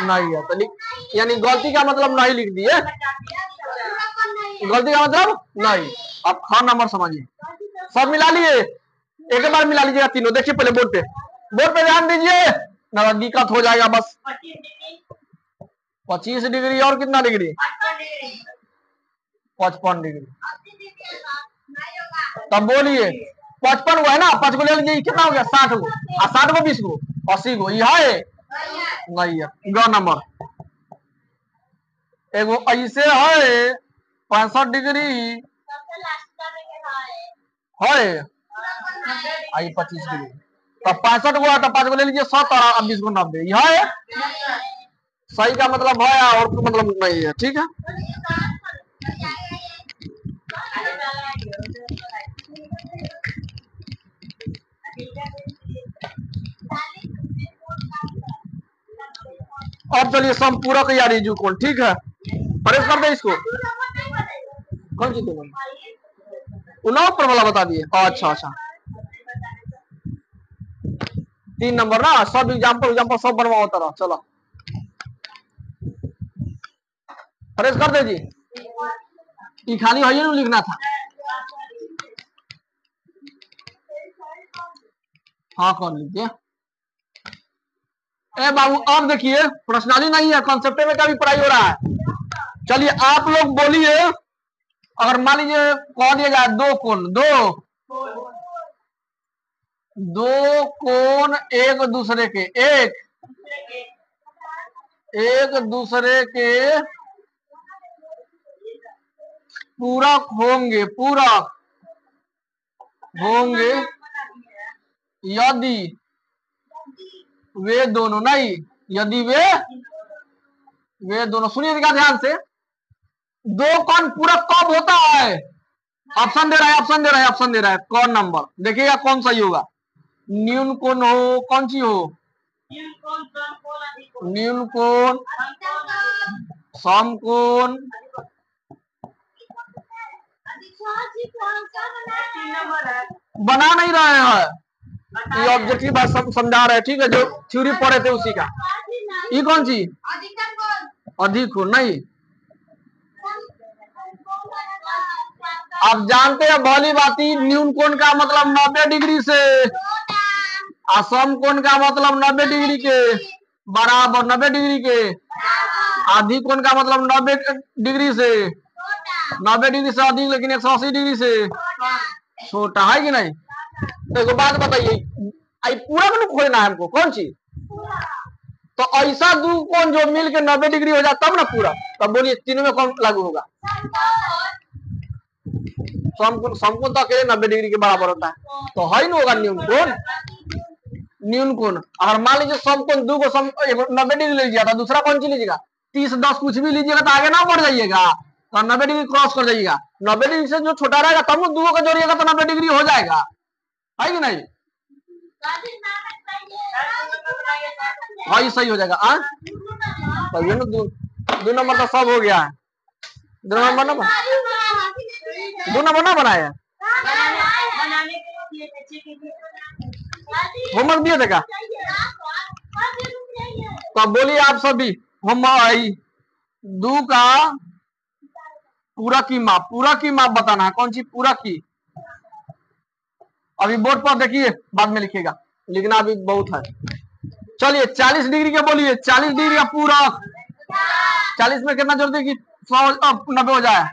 नहीं है। तो यानी गलती का मतलब नहीं लिख दिए, गलती का मतलब नहीं। अब ख नंबर समझिए, सब मिला लिए, एक बार मिला लीजिएगा तीनों। देखिए पहले बोर्ड पे ध्यान दीजिए, ना दिक्कत हो जाएगा बस। 25 डिग्री और कितना डिग्री 55 डिग्री। तब बोलिए 55 गो है ना, 5 गो ले लीजिए, कितना हो गया 60 गो, और 60 गो 20 गो 80 गो। यह है नहीं है। ग नंबर एगो ऐसे है 65 डिग्री है, आई 25 डिग्री। तब 65 गो है तो 5 गो ले लीजिए 70 और 20 गो 90। यह है सही का मतलब है और मतलब नहीं है, ठीक है। अब चलिए संपूरक या रिजु कोण, ठीक है। प्रेस कर दे इसको, कौन सी उन्नाव पर वाला बता दिए। अच्छा अच्छा 3 नंबर ना, सब एग्जाम्पल सब बनवाओ तरह। चलो प्रेस कर दे जी, ये खाली है ना लिखना था। हाँ कर लीजिए। ए बाबू अब देखिए पर्सनली नहीं है, कॉन्सेप्ट में का भी पढ़ाई हो रहा है। चलिए आप लोग बोलिए, अगर मान लीजिए कह दिया जाए दो कोण, दो कोण एक दूसरे के एक दूसरे के पूरक होंगे यदि वे दोनों नहीं, यदि वे दोनों, सुनिएगा ध्यान से। दो कोण पूरक कब होता है, ऑप्शन दे रहा है कौन नंबर देखिएगा कौन सही होगा। न्यून कोण हो, कौन सी हो, न्यून कोण, समकोण, बना नहीं रहे हैं। ये ऑब्जेक्टिव बात सब समझा रहे हैं, ठीक है, जो थ्योरी पढ़े थे उसी का। ये कौन सी अधिक हो नहीं। आप जानते हैं भली बाती न्यून कोण का मतलब 90 डिग्री से, असम कोण का मतलब 90 डिग्री के बराबर, 90 डिग्री के। आधी कोण का मतलब 90 डिग्री से, 90 डिग्री से अधिक लेकिन 180 डिग्री से छोटा है कि नहीं। तो एक बात बताइए, पूरा को खोजना है हमको, कौन सी। तो ऐसा दो कोण जो मिल के 90 डिग्री हो जाए तब ना पूरा। तब बोलिए तीनों में कौन लागू होगा। समकोण तो अकेले 90 डिग्री के बराबर होता है, तो है ना होगा न्यून कोण। न्यून कोण अगर मान लीजिए समकोण दो को 90 डिग्री लीजिएगा तो दूसरा कौन सी लीजिएगा 30 10 कुछ भी लीजिएगा तो आगे ना बढ़ जाइएगा, तो 90 डिग्री क्रॉस कर जाइएगा। 90 डिग्री से जो छोटा रहेगा तब वो दो को जोड़िएगा तो 90 डिग्री हो जाएगा, है कि नहीं। हाँ सही हो जाएगा। तभी ना दो नंबर तो सब हो गया है। दो नंबर ना बनाया होमवर्क दिए थे क्या। तो बोलिए आप सभी हम दो का पूरा की माप, पूरा की माप बताना है। कौन सी पूरा की। अभी बोर्ड पर देखिए, बाद में लिखिएगा, लिखना अभी बहुत है। चलिए 40 डिग्री के बोलिए, 40 डिग्री का पूरक। 40 में कितना जोड़ देगी 90 हो जाए।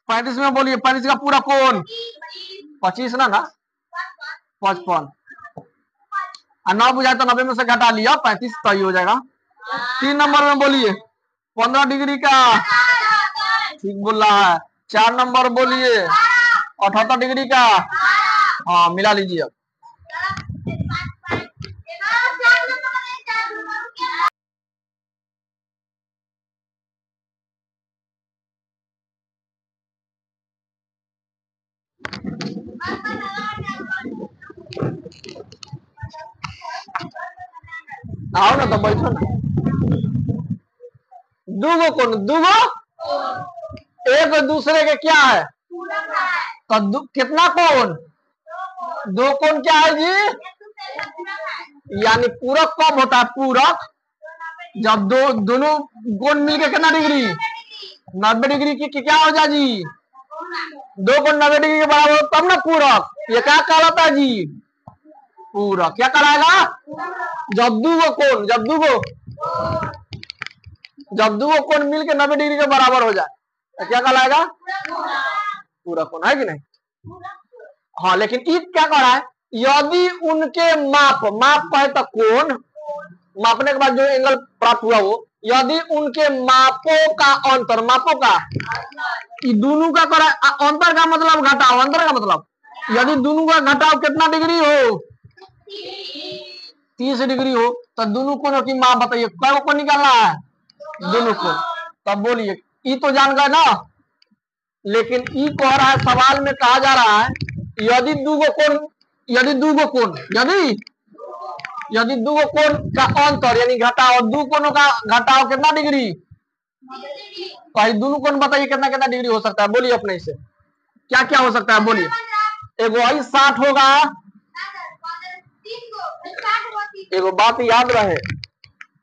35 में बोलिए 35 का पूरा कोण 25 ना 55। 9 बुझाए तो 90 में से घटा लिया 35 तो ही हो जाएगा। 3 नंबर में बोलिए 15 डिग्री का, ठीक बोल रहा है। 4 नंबर बोलिए 78 डिग्री का, हाँ मिला लीजिए अब। आओ ना तो बैठो ना। दूगो कोण, दूगो एक दूसरे के क्या है तो कितना कोण, दो कोण क्या है जी, यानी पूरक कब होता है, पूरक जब दोनों कोण मिलके कितना डिग्री 90 डिग्री की क्या हो जाए जी, दो कोण 90 डिग्री के बराबर तब ना पूरक। ये क्या कहलाता है जी, पूरक। क्या कहलाएगा, जब दूगो कोण मिलके 90 डिग्री के बराबर हो जाए तो क्या कहलाएगा, पूरक कोण, है कि नहीं। हाँ लेकिन ये क्या कह रहा है, यदि उनके माप है तो कोण मापने के बाद जो एंगल प्राप्त हुआ वो, यदि उनके मापों का अंतर, मापों का दोनों का करा अंतर का मतलब घटाओ, अंतर का मतलब यदि दोनों का घटाव कितना डिग्री हो 30 डिग्री हो तो दोनों कोणों की माप बताइए, क्या को निकालना है, दोनों को। तब बोलिए ये तो जान गए ना, लेकिन ये कह रहा है सवाल में कहा जा रहा है यदि दूगो कोण का अंतर यानी घटाव, दो कोणों का घटाव कितना डिग्री, तो दोनों कोण बताइए कितना कितना डिग्री हो सकता है। बोलिए अपने से क्या क्या हो सकता है, बोलिए। एगो 60 होगा, एगो बात याद रहे,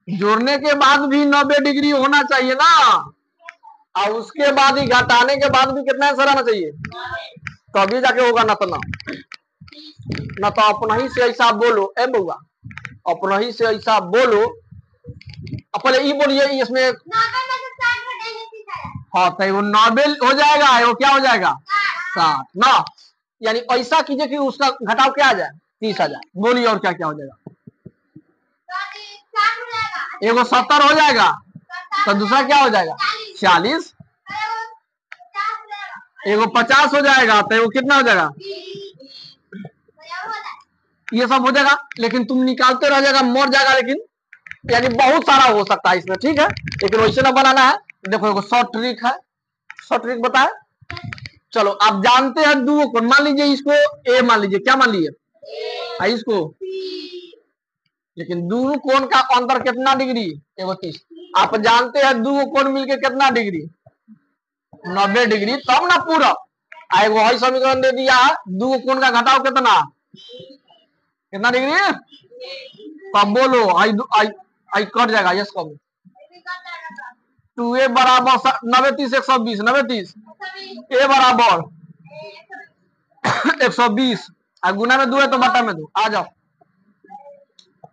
जोड़ने के बाद भी 90 डिग्री होना चाहिए ना, और उसके बाद ही घटाने के बाद भी कितना आंसर आना चाहिए, तभी जाके होगा। ना तो अपना ही से ऐसा बोलो, ए बउआ अपना ही से ऐसा बोलो। पहले ये बोलिए इसमें, हाँ तो वो 90 हो जाएगा, वो क्या हो जाएगा 60 ना, यानी ऐसा कीजिए कि उसका घटाव क्या आ जाए 30 आ जाए। बोलिए और क्या क्या हो जाएगा, एगो 70 हो जाएगा तो दूसरा क्या हो जाएगा 40, एगो 50 हो जाएगा तो वो कितना हो जाएगा, ये सब हो जाएगा। लेकिन तुम निकालते रह जाएगा, मर जाएगा, लेकिन यानी बहुत सारा हो सकता है इसमें, ठीक है। लेकिन वैसे ना बनाना है। देखो एगो शॉर्ट ट्रिक है, शॉर्ट ट्रिक बताए। चलो आप जानते हैं दो कोण, मान लीजिए इसको ए मान लीजिए, क्या मान लीजिए इसको, लेकिन दोनों कोण का अंतर कितना डिग्री, एगो 30। आप जानते हैं दो कोण मिलके कितना डिग्री 90 डिग्री, तब ना पूरा। एगो समीकरण दे दिया, दो कोण का घटाव कितना कितना डिग्री? कब बोलो, आई आई आई कट जाएगा, यस कब? 2a बराबर 90 30 120 90 30 a बराबर 120 और गुना में 2 है तो बटा में 2। आ जाओ,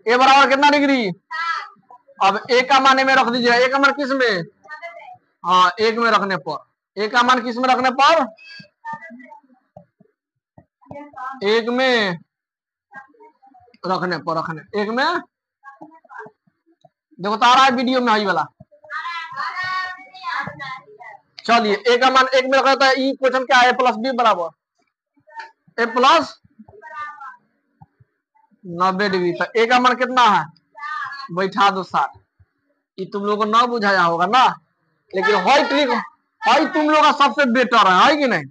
a बराबर कितना डिग्री? अब a का मान में रख दीजिए। a का मान किस में? हाँ, 1 में रखने पर। a का मान किस में रखने पर? 1 में रखने पर, रखने 1 में। देखो तो आ रहा है वीडियो में आई वाला। चलिए, a का मान 1 में रखा था। ई क्वेश्चन क्या है? a प्लस b बराबर a प्लस 90 डिग्री। तो a का मान कितना है? बैठा दो 60। ये तुम लोगों को ना बुझाया होगा ना, लेकिन हाई ट्रिक हाई तुम लोग का सबसे बेटर है कि नहीं?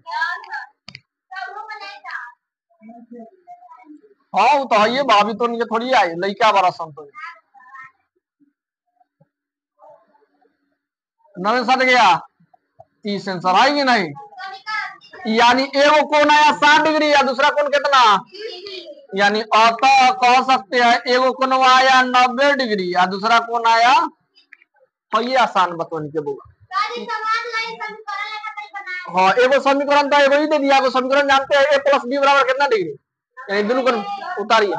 हाँ वो तो है, ये भाभी तो नहीं थोड़ी आई लड़का बड़ा संतो नवे सट गया 30 सेंसर है कि नहीं? यानी एगो कोण आया 60 डिग्री या दूसरा कोण कितना? यानी अतः कह सकते हैं एगो कोण आया 90 डिग्री या दूसरा कोण आया। और ये आसान बतवन के बोला। हाँ, एगो समीकरण तो एगो ही दे दिया। एगो समीकरण जानते हैं, a प्लस b बराबर कितना डिग्री? यानी दोनों को उतारिए।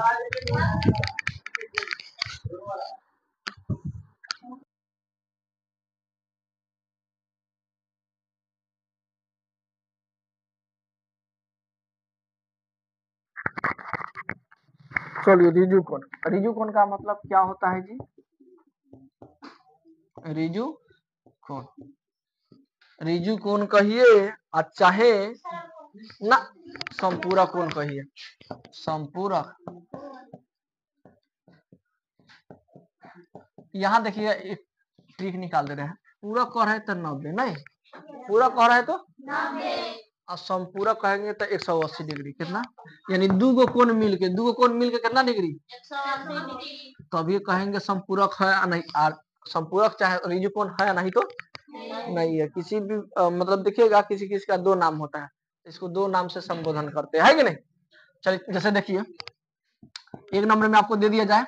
चलिए, रिजु कोण। रिजु कोण का मतलब क्या होता है जी? रिजु कोण, रिजु कोण कहिए और चाहे ना संपूरक कोण कहिए। संपूरक, यहाँ देखिए एक ट्रिक निकाल दे रहे हैं। पूरक कह रहे तो 90 नहीं, पूरक कह रहे तो 90 और संपूरक कहेंगे तो 180 डिग्री। कितना? यानी दो कोण मिलके कितना डिग्री? 180 डिग्री। तभी कहेंगे संपूरक है या नहीं। संपूरक चाहे रिजु कोण है या नहीं तो नहीं है। किसी भी मतलब देखिएगा किसी किसी का 2 नाम होता है, इसको 2 नाम से संबोधन करते हैं, है कि नहीं? चलिए, जैसे देखिए 1 नंबर में आपको दे दिया जाए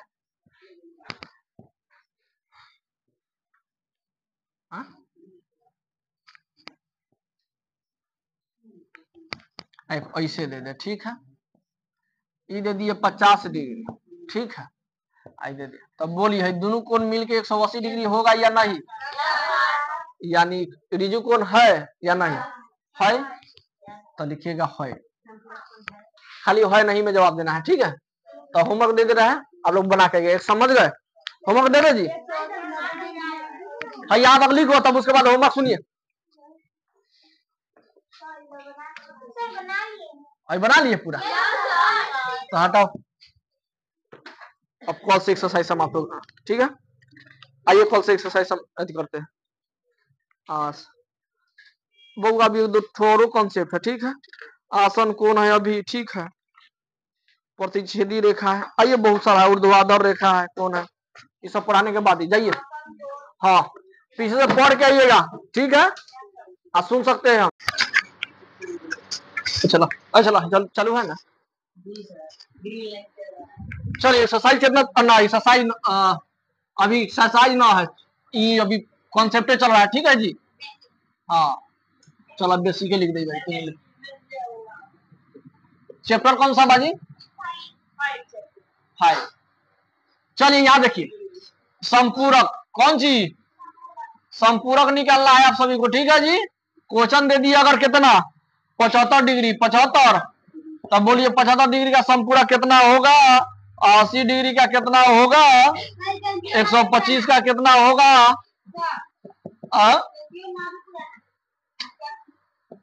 ऐसे दे दे, ठीक है। ये दे दिए 50 डिग्री, ठीक है। आई दे दिया, तब बोलिए दोनों कोण मिलके 180 डिग्री होगा या नहीं? यानी रिजु कोण है या नहीं? है तो लिखिएगा है, खाली है नहीं में जवाब देना है, ठीक है। तो होमवर्क दे दे रहे हैं, आप लोग बना के गए, समझ गए? होमवर्क दे दे जी। हाँ, यहाँ तक लिखो, तब उसके बाद होमवर्क सुनिए। बना लिए पूरा? तो हटाओ, अब कॉल से एक्सरसाइज हम आप लोग, ठीक है। आइए कॉल से एक्सरसाइज हम करते हैं। वो अभी थोड़ो कॉन्सेप्ट है, ठीक है। आसन कोण है अभी, ठीक है। प्रतिच्छेदी रेखा है, आइए बहुत सारा ऊर्ध्वाधर रेखा है, कौन है, ये सब पढ़ाने के बाद ही जाइए। हाँ, पीछे से पढ़ के आइएगा, ठीक है। आप सुन सकते हैं हम। चलो चलो चालू है ना। चलिए, एक्सरसाइज कितना ना, एक्सरसाइज अभी एक्सरसाइज ना है, ये अभी कॉन्सेप्ट चल रहा है, ठीक है जी। हाँ चलो, बेसिक लिख दे भाई। चैप्टर कौन सा बाजी? 5। चलिए यहाँ देखिए, संपूरक कौन चीज? संपूरक निकालना है आप सभी को, ठीक है जी। क्वेश्चन दे दिया अगर कितना 75 डिग्री, 75, तब बोलिए 75 डिग्री का संपूरक कितना होगा? 80 डिग्री का कितना होगा? 125 का कितना होगा?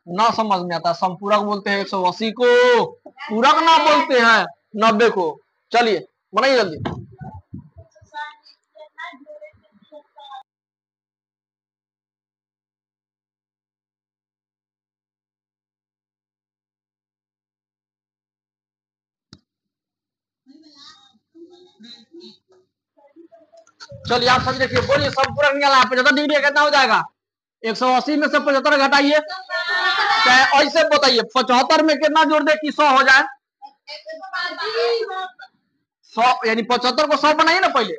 ना समझ में आता, संपूरक बोलते हैं 180 को, पूरक ना बोलते हैं 90 को। चलिए बनाइए जल्दी। चलिए आप सभी देखिए, बोलिए संपूरक निकालना है। 75 डिग्री कितना हो जाएगा? 180 में से 75 घटाइए, चाहे ऐसे बताइए 75 में कितना जोड़ दे कि 100 हो जाए? 100 यानी 75 को 100 बनाइए ना पहले।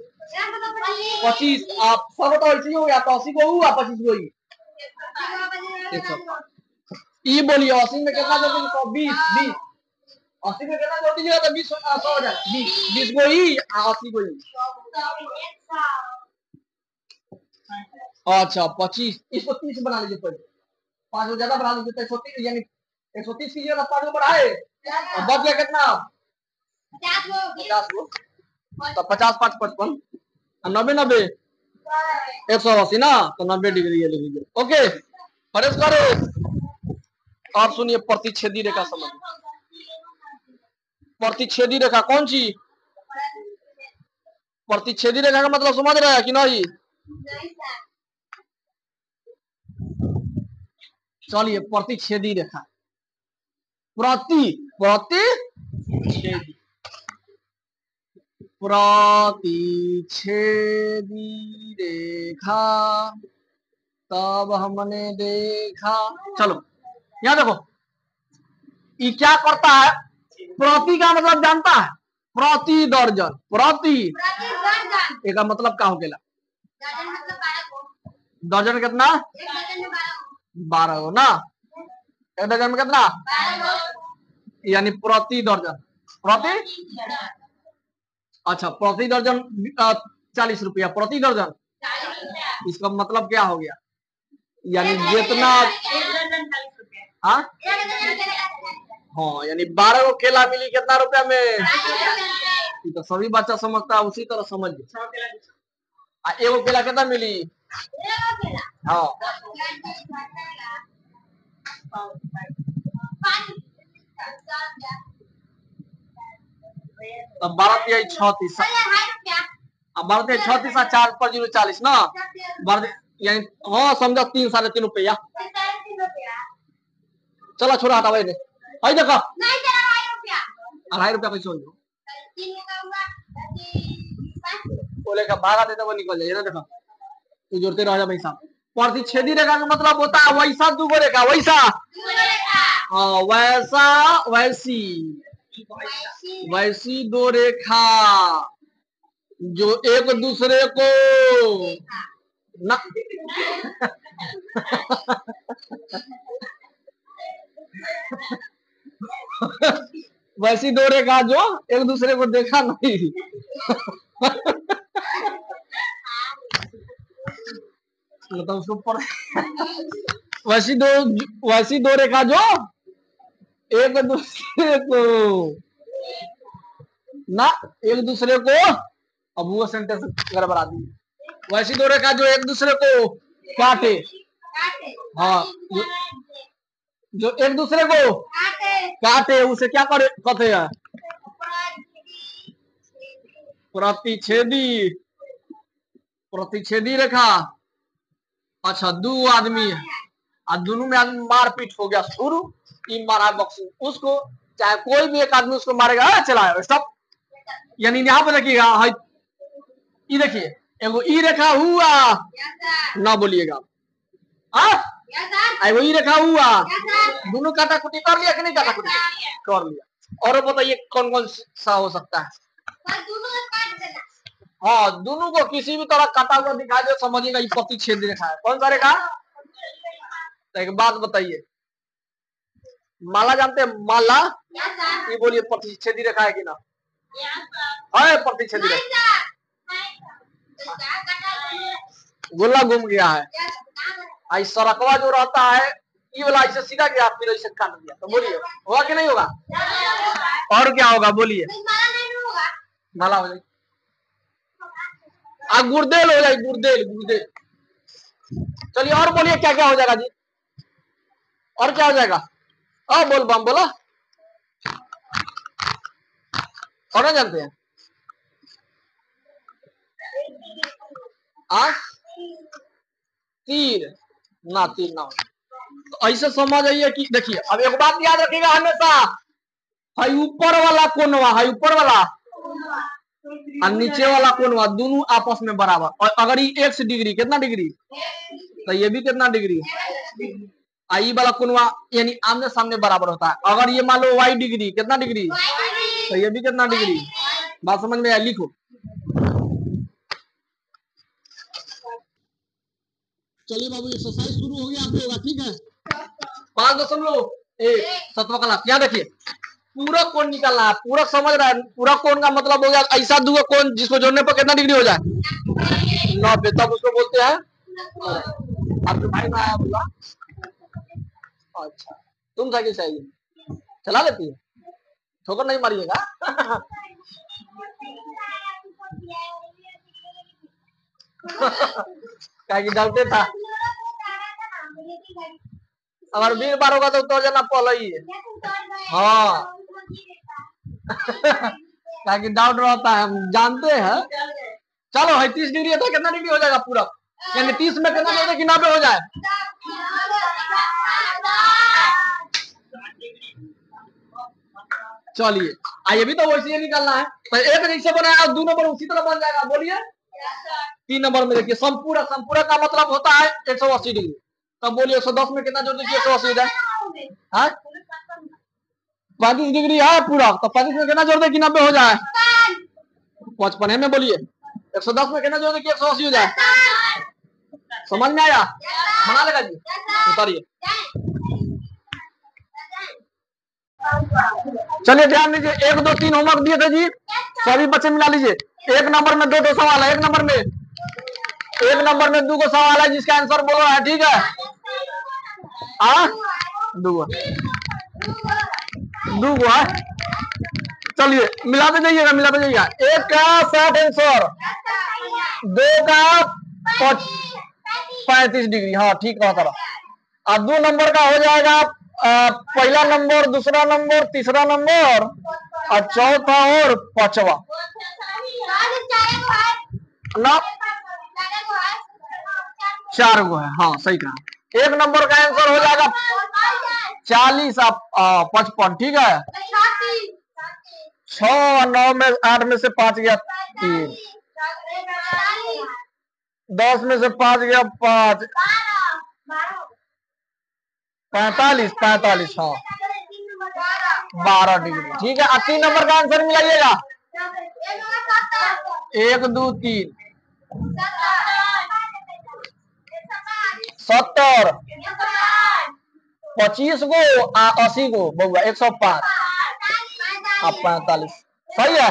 25 आप 100 तो ऐसे ही हो गया, तो 80 को हुआ, 25 को ही 100। ई बोलिए 80 में कितना जोड़ दीजिए? 120 20 80 में कितना जोड़ दीजिएगा तो 20 100 हो जाएगा। 20 को ही 80 को ही। अच्छा 25 इसको 30 बना लीजिए पहले, 5 को ज्यादा बना लीजिए तो 130 यानी 130 कीजिएगा 5 को बढ़ाए और बच गया कितना? 50 को। तो 50 5 55 90 90 180 ना, तो 90 डिग्री ये लिख लीजिए। ओके फरेज करे। आप सुनिए प्रतिच्छेदी रेखा समझ। प्रतिच्छेदी रेखा कौन सी? प्रतिच्छेदी रेखा का मतलब समझ रहा है कि नहीं? चलिए प्रतिच्छेदी रेखा, प्रतिच्छेदी रेखा तब हमने देखा। चलो यहाँ देखो, ये क्या करता है? प्रति का मतलब जानता है? प्रति दर्जन, प्रति का मतलब क्या हो गया? दर्जन कितना? 12 हो ना। एक दर्जन में कितना? यानी प्रति दर्जन, प्रति। अच्छा प्रति दर्जन 40 रुपया प्रति दर्जन। इसका मतलब क्या हो गया? यानी जितना हाँ यानी 12 को केला मिली कितना रुपया में? तो सभी बच्चा समझता है, उसी तरह समझ एगो केला कितना मिली? हाँ तब 12 तिहाई 36, 12 तिहाई 36 4 पर 0 40 ना, यानी हाँ समझो 3 3.5 रुपया। चला छोड़ा हटा भाई ने, भाई देखो 2.5 रुपया कैसे हो? बोले का भागा देता वो निकल जाए ना। देखो तू जोड़ते रह जा भाई साहब। प्रतिच्छेदी रेखा का मतलब होता है वैसा दुगो रेखा, वैसा वैसा वैसी वैसी दो रेखा जो एक दूसरे को ना वैसी दो रेखा जो एक दूसरे को देखा नहीं। मतलब उसको पर वैसी दो रेखा जो एक दूसरे को ना, एक दूसरे को, अब वो सेंटेंस गड़बड़ा दी। वैसी दो रेखा जो एक दूसरे को काटे, हाँ जो एक दूसरे को काटे उसे क्या कहते हैं? प्रतिच्छेदी, प्रतिच्छेदी रेखा। अच्छा दो आदमी है और दोनों में आदमी मारपीट हो गया शुरू, मारा बॉक्सिंग, उसको चाहे कोई भी एक आदमी उसको मारेगा चलाए स्टॉप। यानी यहाँ पे देखिएगा, ये देखिए एगो ई रेखा हुआ ना, बोलिएगा एगो ई रेखा हुआ, दोनों काटा कुटी कर लिया कि नहीं काटा कुटी कर लिया। और बताइए कौन कौन सा हो सकता है? हाँ दोनों को किसी भी तरह काटा हुआ दिखाई दे, समझिएगा ये प्रतिच्छेदी रेखा है। कौन सा रेखा? तो एक बात बताइए, माला जानते हैं? माला ये बोलिए प्रतिच्छेदी रेखा है कि ना? है प्रतिच्छेदी रेखा। गोला घूम गया है, आई सड़कवा जो रहता है ये वाला ऐसे सीधा गया फिर ऐसे काट दिया, तो बोलिए होगा कि नहीं होगा? और क्या होगा बोलिए? माला हो जाएगी, गुर्देल हो जाएगी, गुर्देल गुर्देल। चलिए और बोलिए क्या क्या हो जाएगा जी? और क्या हो जाएगा? बोल बम बोला, और जानते हैं? तीर ना, तीर ना हो। तो ऐसे समझ आइए कि देखिए अब एक बात याद रखिएगा हमेशा, हाई ऊपर वाला कोनवा, हाई ऊपर वाला और नीचे वाला कोनवा दोनों आपस में बराबर। और अगर ये x डिग्री, कितना डिग्री? तो ये भी कितना डिग्री? आई वाला कोनवा यानी आमने सामने बराबर होता है। अगर ये मान लो y डिग्री, कितना डिग्री? तो ये भी कितना डिग्री? बात समझ में आया? लिखो। चलिए बाबू, एक्सरसाइज शुरू हो गया आप लोगों का, ठीक है। 5.1 7वां क्लास। यहाँ देखिए, पूरक कोण निकालना है। पूरक समझ रहा है? पूरक कोण का मतलब हो गया ऐसा दो कोण जिसको जोड़ने पर कितना डिग्री हो जाए? 90, तब उसको बोलते हैं। आपके भाई में आया बोला, अच्छा तुम साइकिल से आइए, चला लेती है, ठोकर नहीं मारिएगा। क्या डालते था, अगर 20 बार होगा तो उतर जाना पहले ही है। हाँ। क्या डाउट रहता है, हम जानते हैं। चलो है 30 डिग्री है तो कितना डिग्री हो जाएगा पूरा? यानी 30 में कितना हो जाए कि 90 हो जाए? चलिए आइए, भी तो वैसे ही निकालना है। तो एक जैसे बनाया 2 नंबर उसी तरह बन जाएगा। बोलिए 3 नंबर में देखिए, संपूरक। संपूरक का मतलब होता है 180 डिग्री। तब बोलिए 110 में कितना जोड़ दीजिए 180 हो जाए? 35 डिग्री है पूरा, तो 35 में कितना जोड़ दे कि 90 हो जाए? 55 में बोलिए 110 में कितना जोड़ दे कि 180 हो जाए? समझ में आया? बना लेगा जी, उतारिए। चलिए ध्यान दीजिए, 1 2 3 होमवर्क दिए थे जी, सभी बच्चे मिला लीजिए। 1 नंबर में 2 सवाल है। 1 नंबर में 2 को सवाल है जिसका आंसर बोलो है, ठीक है। दो है। चलिए मिलाते जाइएगा, मिलाते जाइएगा। 1 का 60 आंसर, 2 का 35 डिग्री। हाँ ठीक कहा था। अब 2 नंबर का हो जाएगा पहला नंबर, दूसरा नंबर, तीसरा नंबर और चौथा और पांचवा ना, 4 गो है। हाँ सही कहा। 1 नंबर का आंसर हो जाएगा 40 और 55, ठीक है। 6 और 9 में 8 में से 5 गया 3, 10 में से 5 गया 5, 45 45, हाँ 12 डिग्री, ठीक है। 3 नंबर का आंसर मिलाइएगा। 1 2 3 70, 25 गो 80 गो बउआ 105 और 45, सही है।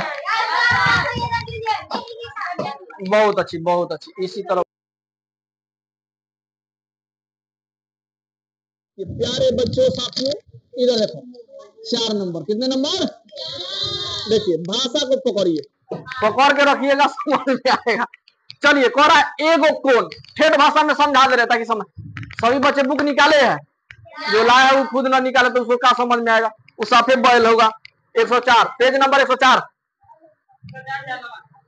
बहुत अच्छी, बहुत अच्छी। इसी तरह ये प्यारे बच्चों साथियों, इधर देखो 4 नंबर। कितने नंबर? देखिए भाषा को पकड़िए, पकड़ के रखिएगा, समझ में आएगा। चलिए कह रहा है एगो कोण, ठेठ भाषा में समझा दे रहे ताकि समझ। सभी बच्चे बुक निकाले हैं, जो लाया है वो खुद ना निकाले तो उसको क्या समझ में आएगा? वो साफे बैल होगा। 104 पेज नंबर 104।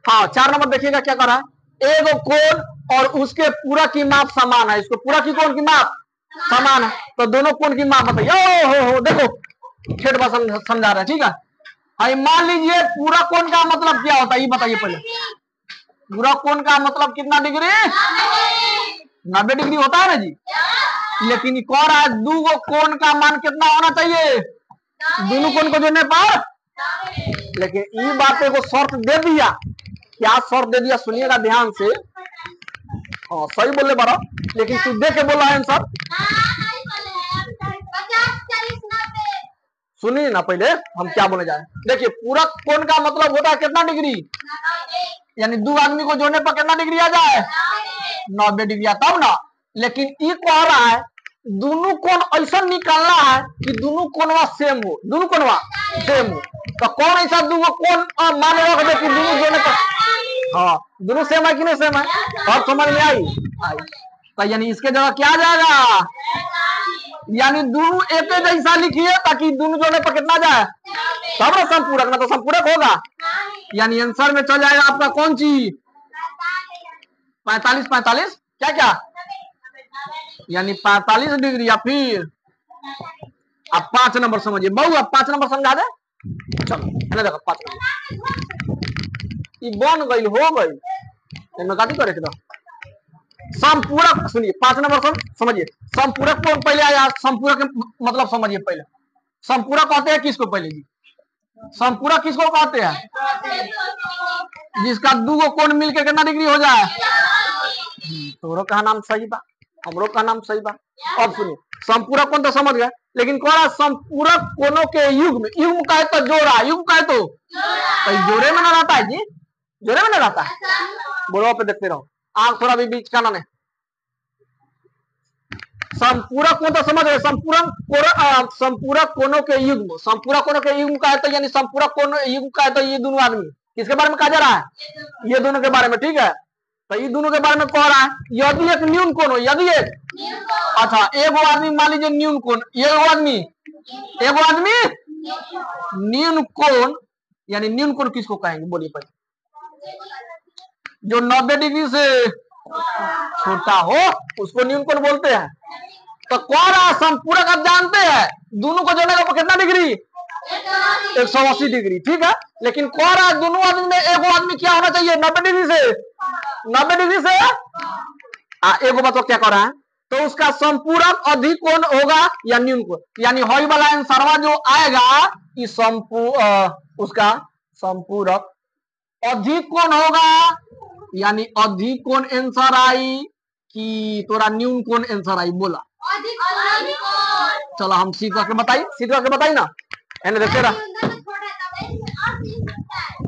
हाँ 4 नंबर देखिएगा क्या कर रहा है। एगो कोण और उसके पूरा की माप समान है। इसको पूरा की कोण की माप समान है, तो दोनों कोण की माप बताइए। हो देखो ठेठ भाषा समझा रहा है, ठीक है। मान लीजिए पूरा कोण का मतलब क्या होता है ये बताइए पहले। पूरा कोण का मतलब कितना डिग्री? 90 डिग्री होता है ना जी। लेकिन कह रहा है 2 गो कोण का मान कितना होना चाहिए दोनों कोण को जोड़ने पर? लेकिन ये बात को शर्त दे दिया। क्या शर्त दे दिया? सुनिएगा ध्यान से। हाँ सही बोले बारा, लेकिन तू देख के बोला है आंसर। सुनिए ना पहले हम क्या बोले जाए। देखिए पूरा कोण का मतलब होता है कितना डिग्री, यानी 2 आदमी को जोड़ने पर कितना डिग्री आ जाए? 90 डिग्री, तब ना। लेकिन ये कह रहा है दोनों कोण ऐसा निकालना है कि दोनों कोणवा सेम हो, दोनों कोणवा सेम हो। तो कौन ऐसा दोनों कोण मान रख दे कि दोनों जोड़ने पर? हाँ दोनों सेम है कि नहीं सेम है? अब समझ में आई? तो यानी इसके जगह क्या आ जाएगा? यानी दोनों एक जैसा लिखिए ताकि दोनों जोड़ने पर कितना जाए? तब ना संपूरक, ना तो संपूरक होगा। यानी आंसर में चल जाएगा आपका कौन चीज? 45 45 क्या क्या, यानी 45 डिग्री। या फिर आप 5 नंबर समझिए बहु, आप 5 नंबर समझा दे। चलो देखो 5 नंबर बन गई, हो गई। मैं कथी करे थे संपूरक। सुनिए 5 नंबर समझिए। संपूरक को पहले आया, संपूरक मतलब समझिए पहले। संपूरक कहते हैं किसको पहले जी? संपूरक किसको कहते हैं? जिसका दो कोण मिलके कितना डिग्री हो जाए? तोरो का नाम सही बा, हमरो का नाम सही बा। अब सुनिए, संपूरक कोण तो समझ गए, लेकिन कौन संपूरक कोणों के युग्म, युग्म का है तो जोड़ा, युग्म का है तो जोड़े में ना रहता है जी, जोड़े में ना रहता है। बोलो पे देखते रहो, आंख थोड़ा भी बीच का ना। संपूरक कोण तो समझ गए, संपूरक कोणों के युग्म, संपूरक कोणों के युग्म का है तो यानी संपूरक कोण युग्म का है तो ये दोनों आदमी किसके बारे में कहा जा रहा है? ये दोनों के बारे में, ठीक है। तो ये दोनों के बारे में कह रहा है, यदि एक न्यून कोण हो, यदि एक, अच्छा एगो आदमी मान लीजिए न्यून कोण, एगो आदमी न्यून कोण, यानी न्यून कोण किसको कहेंगे बोलिए पहले? जो 90 डिग्री से छोटा हो उसको न्यून कोण बोलते हैं। तो कौन रहा संपूरक आप जानते हैं, दोनों को जोड़ने का कितना डिग्री? 180 डिग्री, ठीक है। लेकिन कौन रहा दोनों आदमी में एगो आदमी क्या होना चाहिए? 90 डिग्री से, 90 डिग्री से एगो बताओ क्या कर रहा है? तो उसका संपूरक अधिक कोण होगा या न्यून कोण, यानी हॉई वाला आंसर जो आएगा इस उसका संपूरक अधिक कोण होगा, यानी अधिक कोण आंसर आई कि तोरा न्यून कोण आंसर आई? बोला चलो हम सीध करके बताइए ना, एने देखते रहा।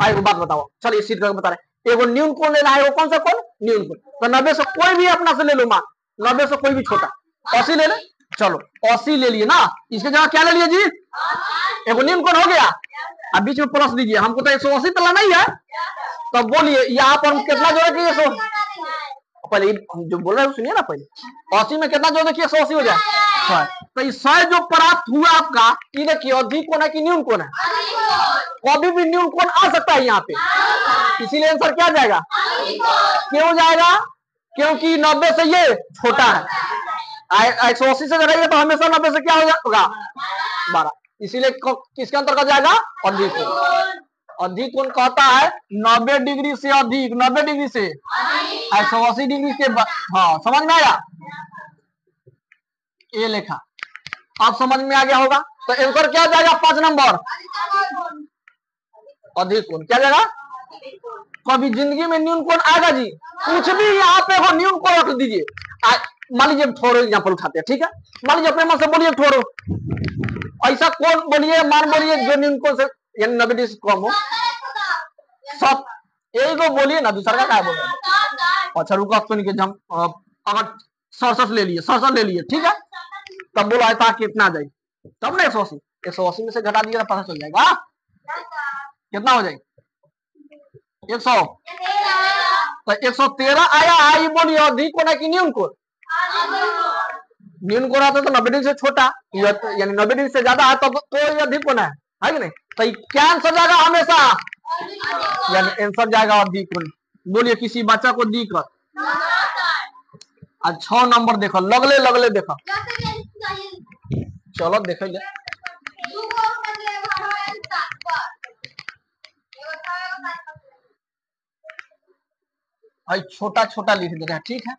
एगो बात बताओ, चलिए सीध करके बता रहे। एगो न्यून कोण लेना है, वो कौन सा कोण? न्यून कोण। तो 90 से कोई भी अपना से ले लो, मान 90 से कोई भी छोटा, 80 ले ले, चलो 80 ले लिए ना, इसके जगह क्या ले लिए जी? एगो न्यून कोण हो गया, अब बीच में प्लस दीजिए, हमको तो 180 तो लाना ही है। तो बोलिए यहाँ पर हम कितना जोड़े? 100, पहले जो बोल रहे हैं सुनिए ना, पहले 80 में कितना जोड़ देखिए? 180 हो जाए 100। तो ये 100 जो प्राप्त हुआ आपका, ये देखिए अधिक कोण है कि न्यून कोण है? कभी भी न्यून कोण आ सकता है यहाँ पे, इसीलिए आंसर क्या जाएगा? क्यों जाएगा? क्योंकि 90 से ये छोटा है, 180 से रहेगा तो हमेशा 90 से क्या हो जाएगा? 12, इसीलिए किसके अंतर्गत जाएगा? अधिक कोण। अधिक कोण कहता है 90 डिग्री से अधिक, 90 डिग्री से 180 डिग्री के, हाँ समझ में आया? ये लिखा, अब समझ में आ गया होगा। तो आंसर क्या जाएगा? 5 नंबर अधिक कोण। क्या जाएगा? कभी जिंदगी में न्यून कोण आएगा जी? कुछ भी यहाँ पे हो न्यून कोण रख दीजिए। मान लीजिए थोड़ो एग्जाम्पल उठाते हैं, ठीक है। मान लीजिए अपने मन से बोलिए थोड़ो ऐसा कोण बोलिए, मान बोलिए जो न्यून कोण से यानी 90 डिग्री से कम हो, सब यही को बोलिए ना, दूसरा का बोल रहे? अच्छा रुको, तो नहीं हम अगर 67 ले लिए, ठीक है। तब बोला था कितना जाए, तब ना 180 में से घटा दीजिएगा पता चल जाएगा कितना हो जाएगा? 100। तो 113 आया है, ये बोलिए अधिक कोण है कि न्यून कोण? न्यून कोण आता तो 90 डिग्री से छोटा, यानी 90 डिग्री से ज्यादा है तो ये अधिक कोण है कि नहीं? तो क्या आंसर जाएगा हमेशा? यानी आंसर जाएगा अधिक कोण। बोलिए किसी बच्चा को दिक्कत? 6 नंबर देखो, लगले देखो, चलो देखेंगे। भाई छोटा छोटा लिख दे रहे हैं, ठीक है।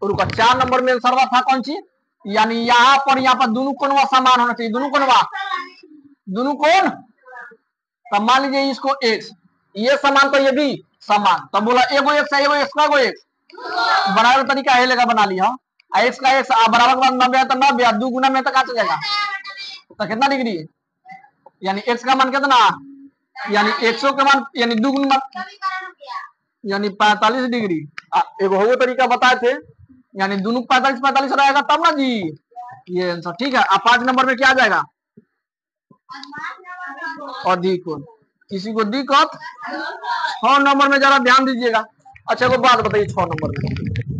रुको, 4 नंबर में आंसर था कौन सी? यानी यहाँ पर दोनों कोण समान होना चाहिए, दोनों कोण। तो मान लीजिए इसको x, ये समान तो ये भी समान, तो बोला एगो x है, एगो x का, एगो x बराबर तरीका है लेगा बना लिया। x का x बराबर के बाद 90 है तो 90, 2 गुना में तक आ चलेगा तो कितना डिग्री है? यानी x का मान कितना, यानी 100 का मान, यानी 2 गुना यानी 45 डिग्री। एगो वो तरीका बताए थे, यानी दोनों 45 रहेगा तब ना जी ये आंसर, ठीक है। अब 5 नंबर में क्या आ जाएगा? अधिक कोण। किसी को दिक्कत? 6 नंबर में जरा ध्यान दीजिएगा। अच्छा को बात बताइए, 6 नंबर में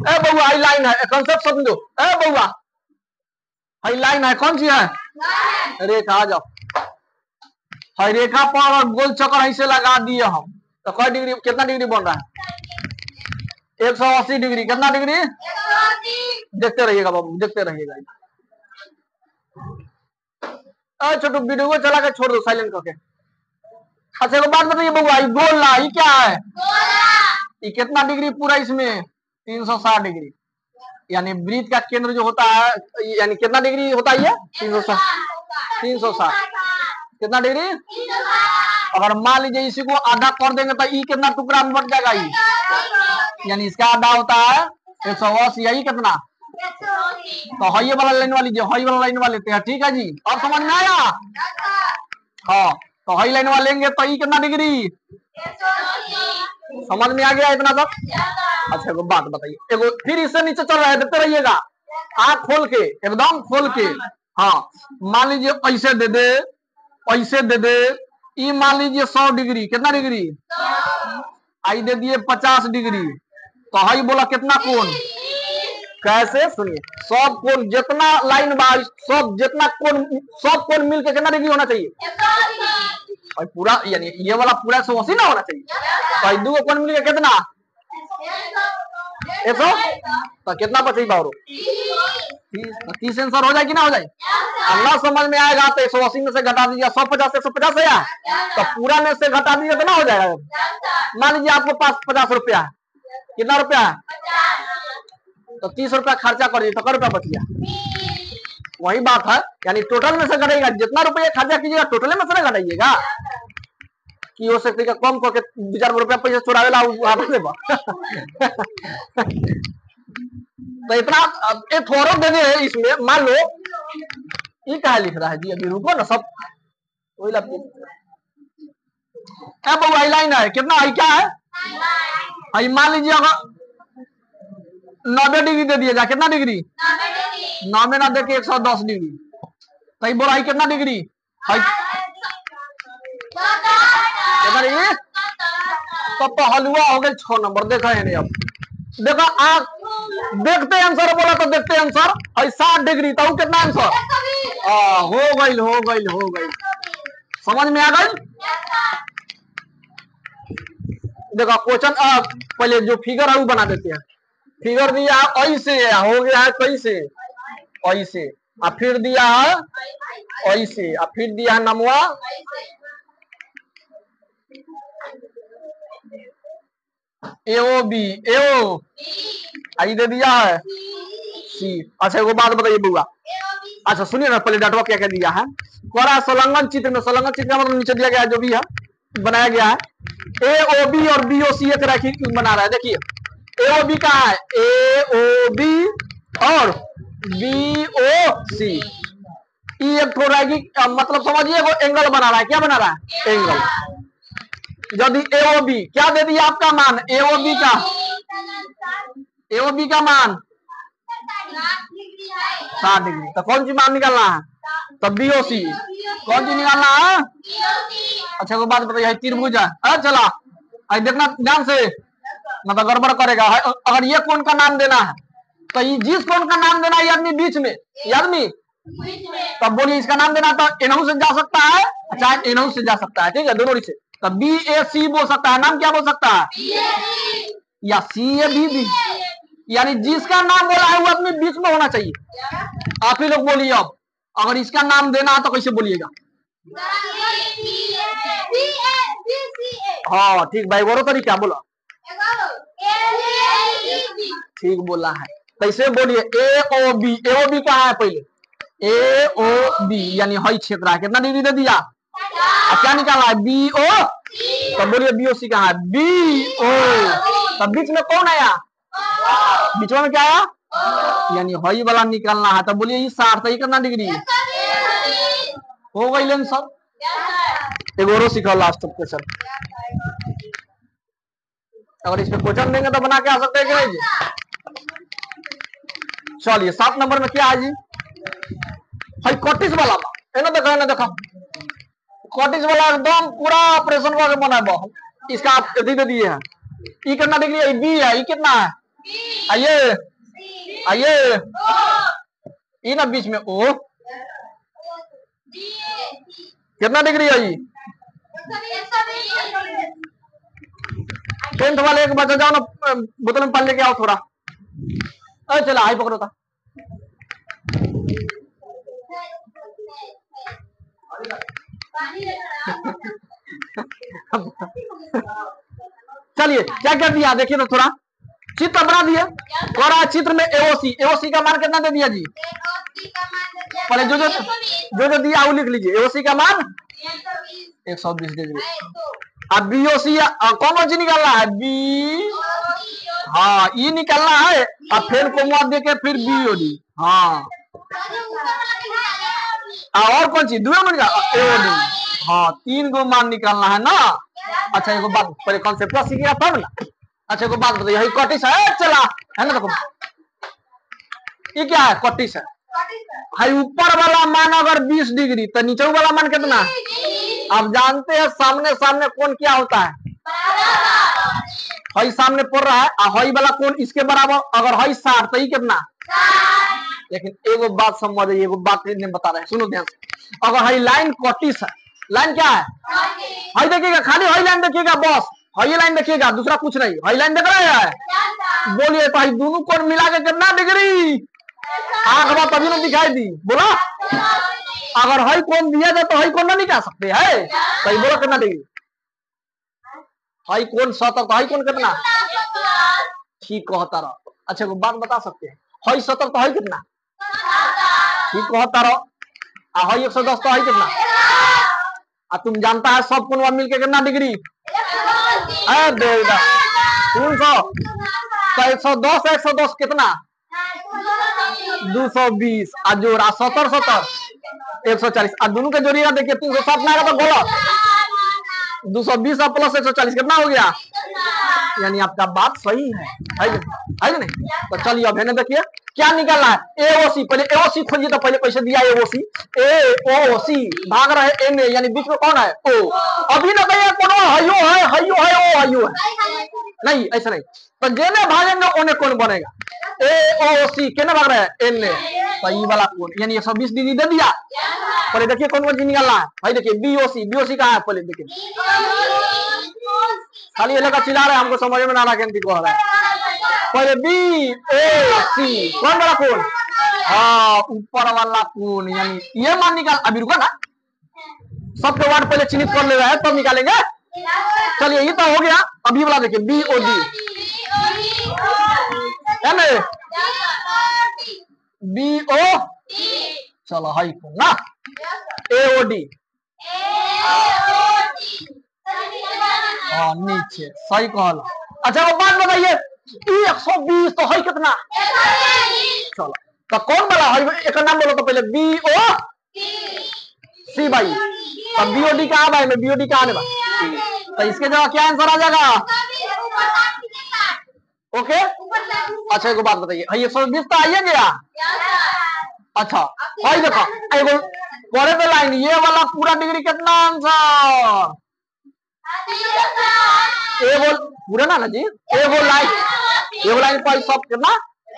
ए बउआ हाई लाइन है, कंसेप्ट समझो। ए बउआ हाई लाइन है, कौन सी है? रेखा। आ जाओ, हाई रेखा पर गोल चक्कर ऐसे लगा दिए हम, तो कई डिग्री, कितना डिग्री बन रहा है? 180 डिग्री। कितना डिग्री? देखते रहिएगा बाबू, देखते रहिएगा। छोटू वीडियो को चला के छोड़ दो साइलेंट करके। अच्छा एक बात बताइए बउआ, ये गोला ये क्या है? ये कितना डिग्री पूरा इसमें? 360 डिग्री। यानी वृत्त का केंद्र जो होता है, यानी कितना डिग्री होता है ये? 360। 360 कितना डिग्री? अगर मान लीजिए इसी को आधा कर देंगे तो ई कितना टुकड़ा में बट जाएगा? ई यानी इसका आधा होता है 180। यही कितना? तो हाई वाला लाइन वाली जो हाई वाला लाइन वाला लेते हैं। ठीक है जी, अब समझ में आया? हाँ, तो हाई लाइन वाला लेंगे तो ई कितना डिग्री? समझ में आ गया इतना सब? अच्छा एगो बात बताइए, एगो फिर इससे नीचे चल रहा है, देखते रहिएगा, आँख खोल के, एकदम खोल के। हाँ, मान लीजिए ऐसे दे दे, ऐसे दे दे, ई मान लीजिए 100 डिग्री। कितना डिग्री? आई दे दिए 50 डिग्री। तो हाई बोला कितना कोण? कैसे? सुनिए, सब कोण जितना लाइन बार सब जितना कोण, सब कोण मिलके कितना डिग्री होना चाहिए? और पूरा यानी ये वाला पूरा 180 ना होना चाहिए। तो दो कोण मिलके कितना? 100। तो कितना बचेगा? और 30 आंसर हो जाए कि ना हो जाए? अल्लाह समझ में आएगा तो 180 में से घटा दीजिए, 150 से 150 है, तो पूरा में से घटा दीजिए तो ना हो जाएगा। मान लीजिए आपके पास 50 रुपया है, कितना रुपया है? तो 30 रुपया खर्चा कर दीजिए तो क्या रुपया बच गया? वही बात है, यानी टोटल में से घटेगा। जितना रुपया खर्चा कीजिएगा टोटल में से ना घटाइएगा कि हो सकती है कम करके 2-4 रुपया पैसा चुरावेला तो इतना थोड़ा दे दे इसमें। मान लो ये क्या लिख रहा है जी? अभी रुको ना, सब वही अब लाइन है कितना है? क्या है? मान लीजिए अगर 90 डिग्री दे दिएगा, कितना डिग्री? 90 ना दे के 110 डिग्री। तो बोला कितना डिग्री? कितना डिग्री? तो हलवा हो गए 6 नंबर। देखा है नहीं? अब देखो आप देखते आंसर बोला तो देखते आंसर 60 डिग्री। तो कितना आंसर? हो गई, हो गई, हो गई। समझ में आ गई? देखो क्वेश्चन पहले जो फिगर है वो बना देते हैं। फिगर दिया ऐसे, हो गया है कैसे? ऐसे। और फिर दिया है ऐसे, और फिर दिया है नमवा एओ बी, एओ आई दे दिया है सी। अच्छा एगो बात बताइए बुआ, अच्छा सुनिए ना, पहले डाटवा क्या क्या दिया है। कोरा संलग्न चित्र में, संलग्न चित्र का मतलब नीचे दिया गया है जो भी है बनाया गया है। ए ओ बी और बी ओ सी एक रेखी बना रहा है। देखिए ए ओ बी का है, ए ओ बी और बी ओ सी। एक रेखी मतलब समझिए वो एंगल बना रहा है। क्या बना रहा है? एंगल। यदि ए ओ बी क्या दे दिया आपका मान? ए ओ बी का, ए ओ बी का मान 60 डिग्री। तो कौन सी मान निकालना है? तो बी ओ सी कौन सी निकालना है? अच्छा वो बात बताइए, त्रिभुज है चला देखना ध्यान से, मतलब गड़बड़ करेगा। अगर ये कोण का नाम देना है तो ये जिस कोण का नाम देना है आदमी बीच में, ये आदमी तब बोलिए इसका नाम देना तो एनहू से जा सकता है, चाहे एनहू से जा सकता है। ठीक है, दोनों से। तो बी ए सी बोल सकता है, नाम क्या बोल सकता है? या सी ए बी। यानी जिसका नाम बोला है वो आदमी बीच में होना चाहिए। आप ही लोग बोलिए अब, अगर इसका नाम देना है तो कैसे बोलिएगा? हाँ ठीक भाई, वो तरीका बोला, ठीक बोला है। कैसे बोलिए? ए ओ बी, ए ओ बी कहाँ है? पहले ए ओ बी यानी हई क्षेत्र है। कितना डिग्री दे दिया? क्या निकाला है? B O. तो बोलिए बी ओ सी कहाँ है? B O. तो बीच में कौन आया? बीच में क्या आया? यानी हई वाला निकालना है। तो बोलिए 60, तो कितना डिग्री हो गई? लेन सब एक और सीखा लास्ट क्वेश्चन। अगर इसमें क्वेश्चन देंगे तो बना के आ सकते हैं कि नहीं जी? चलिए 7 नंबर में क्या है जी? भाई कॉटिस वाला है ना, देखा ना, देखा कॉटिस वाला एकदम पूरा ऑपरेशन करके बना है। इसका आप दे दिए हैं। ई कितना डिग्री है? बी है। ई कितना है? आइए आइए, ई ना बीच में ओ। कितना डिग्री है ई? 10th वाले एक बच्चा जाओ ना, बोतल में पानी लेके आओ थोड़ा। अरे चला आई पकड़ो था। चलिए क्या कर दिया देखिए तो थोड़ा। चित्र बना दिए, कह रहा है चित्र में एओसी, एओसी का मान कितना दे दिया जी? पहले जो दिया वो लिख लीजिए। एओसी का मान 120 दे दिए। अब बीओसी कौन सी निकालना है? बी, हाँ ई निकालना है। अब फिर कोमा दे के फिर बीओडी, हाँ और कौन सी दूसरा मान एओडी, हाँ 3 गो मान निकालना है ना। अच्छा एगो बात पहले कॉन्सेप्ट सीखिएगा तब ना। अच्छा एगो बात बताइए, कटिस है चला है ना, देखो ये क्या है? कटिस है। हाई ऊपर वाला मान अगर 20 डिग्री तो नीचे वाला मान कितना? आप जानते हैं सामने सामने कौन क्या होता है? हई सामने पड़ रहा है और हई वाला कौन इसके बराबर, अगर हई 60 तो ये कितना? लेकिन एगो बात समझिए, एगो बात बता रहे हैं, सुनो ध्यान से। अगर हई लाइन कटिस है, लाइन क्या है? हई देखिएगा, खाली हई लाइन देखिएगा बस, हई लाइन देखिएगा, दूसरा कुछ नहीं। हई लाइन देख रहे हैं? बोलिए तो हई दोनों कोण मिला के कितना डिग्री? आंख बात तभी ना दिखाई दी, बोला। अगर हई कोण दिया जाए तो हई कोण ना निकाल सकते है, सही बोला कितना डिग्री? हई कोण 70 तो हई कोण कितना? ठीक कहता रहो। अच्छा वो बात बता सकते हैं, हई 70 तो हई कितना? ठीक कहता रहो। हई 110 तो हई कितना? तुम जानता है सब कोण मिलके कितना डिग्री? 110 110 कितना? 220 जोड़ा 70 70 140 दोनों के जोड़िएगा, देखिए 360 ना तो बोलो 220 प्लस 140 कितना हो गया? यानी आपका बात सही है कि नहीं? तो चलिए अब है देखिए क्या निकालना है। एओसी, पहले एओसी खोजिए, तो पहले कैसे दिया एओसी? एओसी भाग रहे एन, यानी बीच में कौन है? ओ। अभी ना कहिए कौन हयो है, हयो है, ओ हयो है, नहीं ऐसा नहीं। तो जेने भागेंगे ओने कौन बनेगा? एओसी केने भाग रहे हैं? एन, सही वाला कौन, यानी 120 डिग्री दे दिया। पहले देखिए कौन कौन निकालना है भाई। देखिए बीओसी, बीओसी कहाँ है? पहले देखिए, खाली ये लगा चिल्ला रहे, हमको समझ में ना आ रहा है। पहले बी ए सी, कौन वाला कौन? हाँ ऊपर वाला कौन, यानी ये मान निकाल। अभी रुका ना, सबके वर्ड पहले चिन्हित कर ले रहे हैं तब निकालेंगे। चलिए ये तो हो गया। अभी वाला देखिए बी ओ डी, है ना? बी ओ, चलो हाई कौन ना, ए ओ डी, हाँ नीचे, सही कहला। अच्छा वो बात बताइए, 120 तो है कितना? चलो तो कौन वाला है? एक नाम बोलो तो पहले बी ओ सी भाई। तो बीओडी कहाँ भाई? मैं बीओडी कहाँ ने भाई? तो इसके जगह क्या आंसर आ जाएगा? ओके। अच्छा एक बात बताइए, 120 तो आइए गया। अच्छा भाई देखो एगो पढ़े पे लाइन, ये वाला पूरा डिग्री कितना आंसर? एगो पूरा ना जी, एगो लाइन पर सब कितना?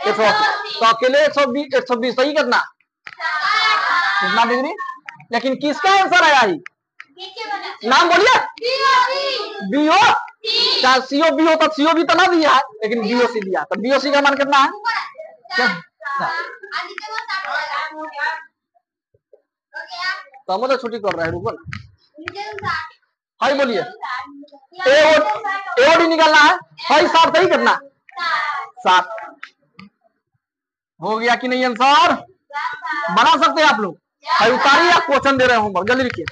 180। तो अकेले 120 सही कितना डिग्री? लेकिन किसका आंसर आया ही? नाम बोलिए। बीओ, चाहे सीओ बी हो तो सीओ भी तो ना दिया है, लेकिन बीओसी दिया। तो बीओसी का मान कितना है? तो हम तो छुट्टी कर रहे हैं, रुको ना। हाई बोलिए, एओडी निकालना है। हाई 7 सही कितना? 7 हो गया कि नहीं आंसर? बना सकते हैं आप लोग? उतारिए, आप क्वेश्चन दे रहे होंगे, जल्दी लिखिए।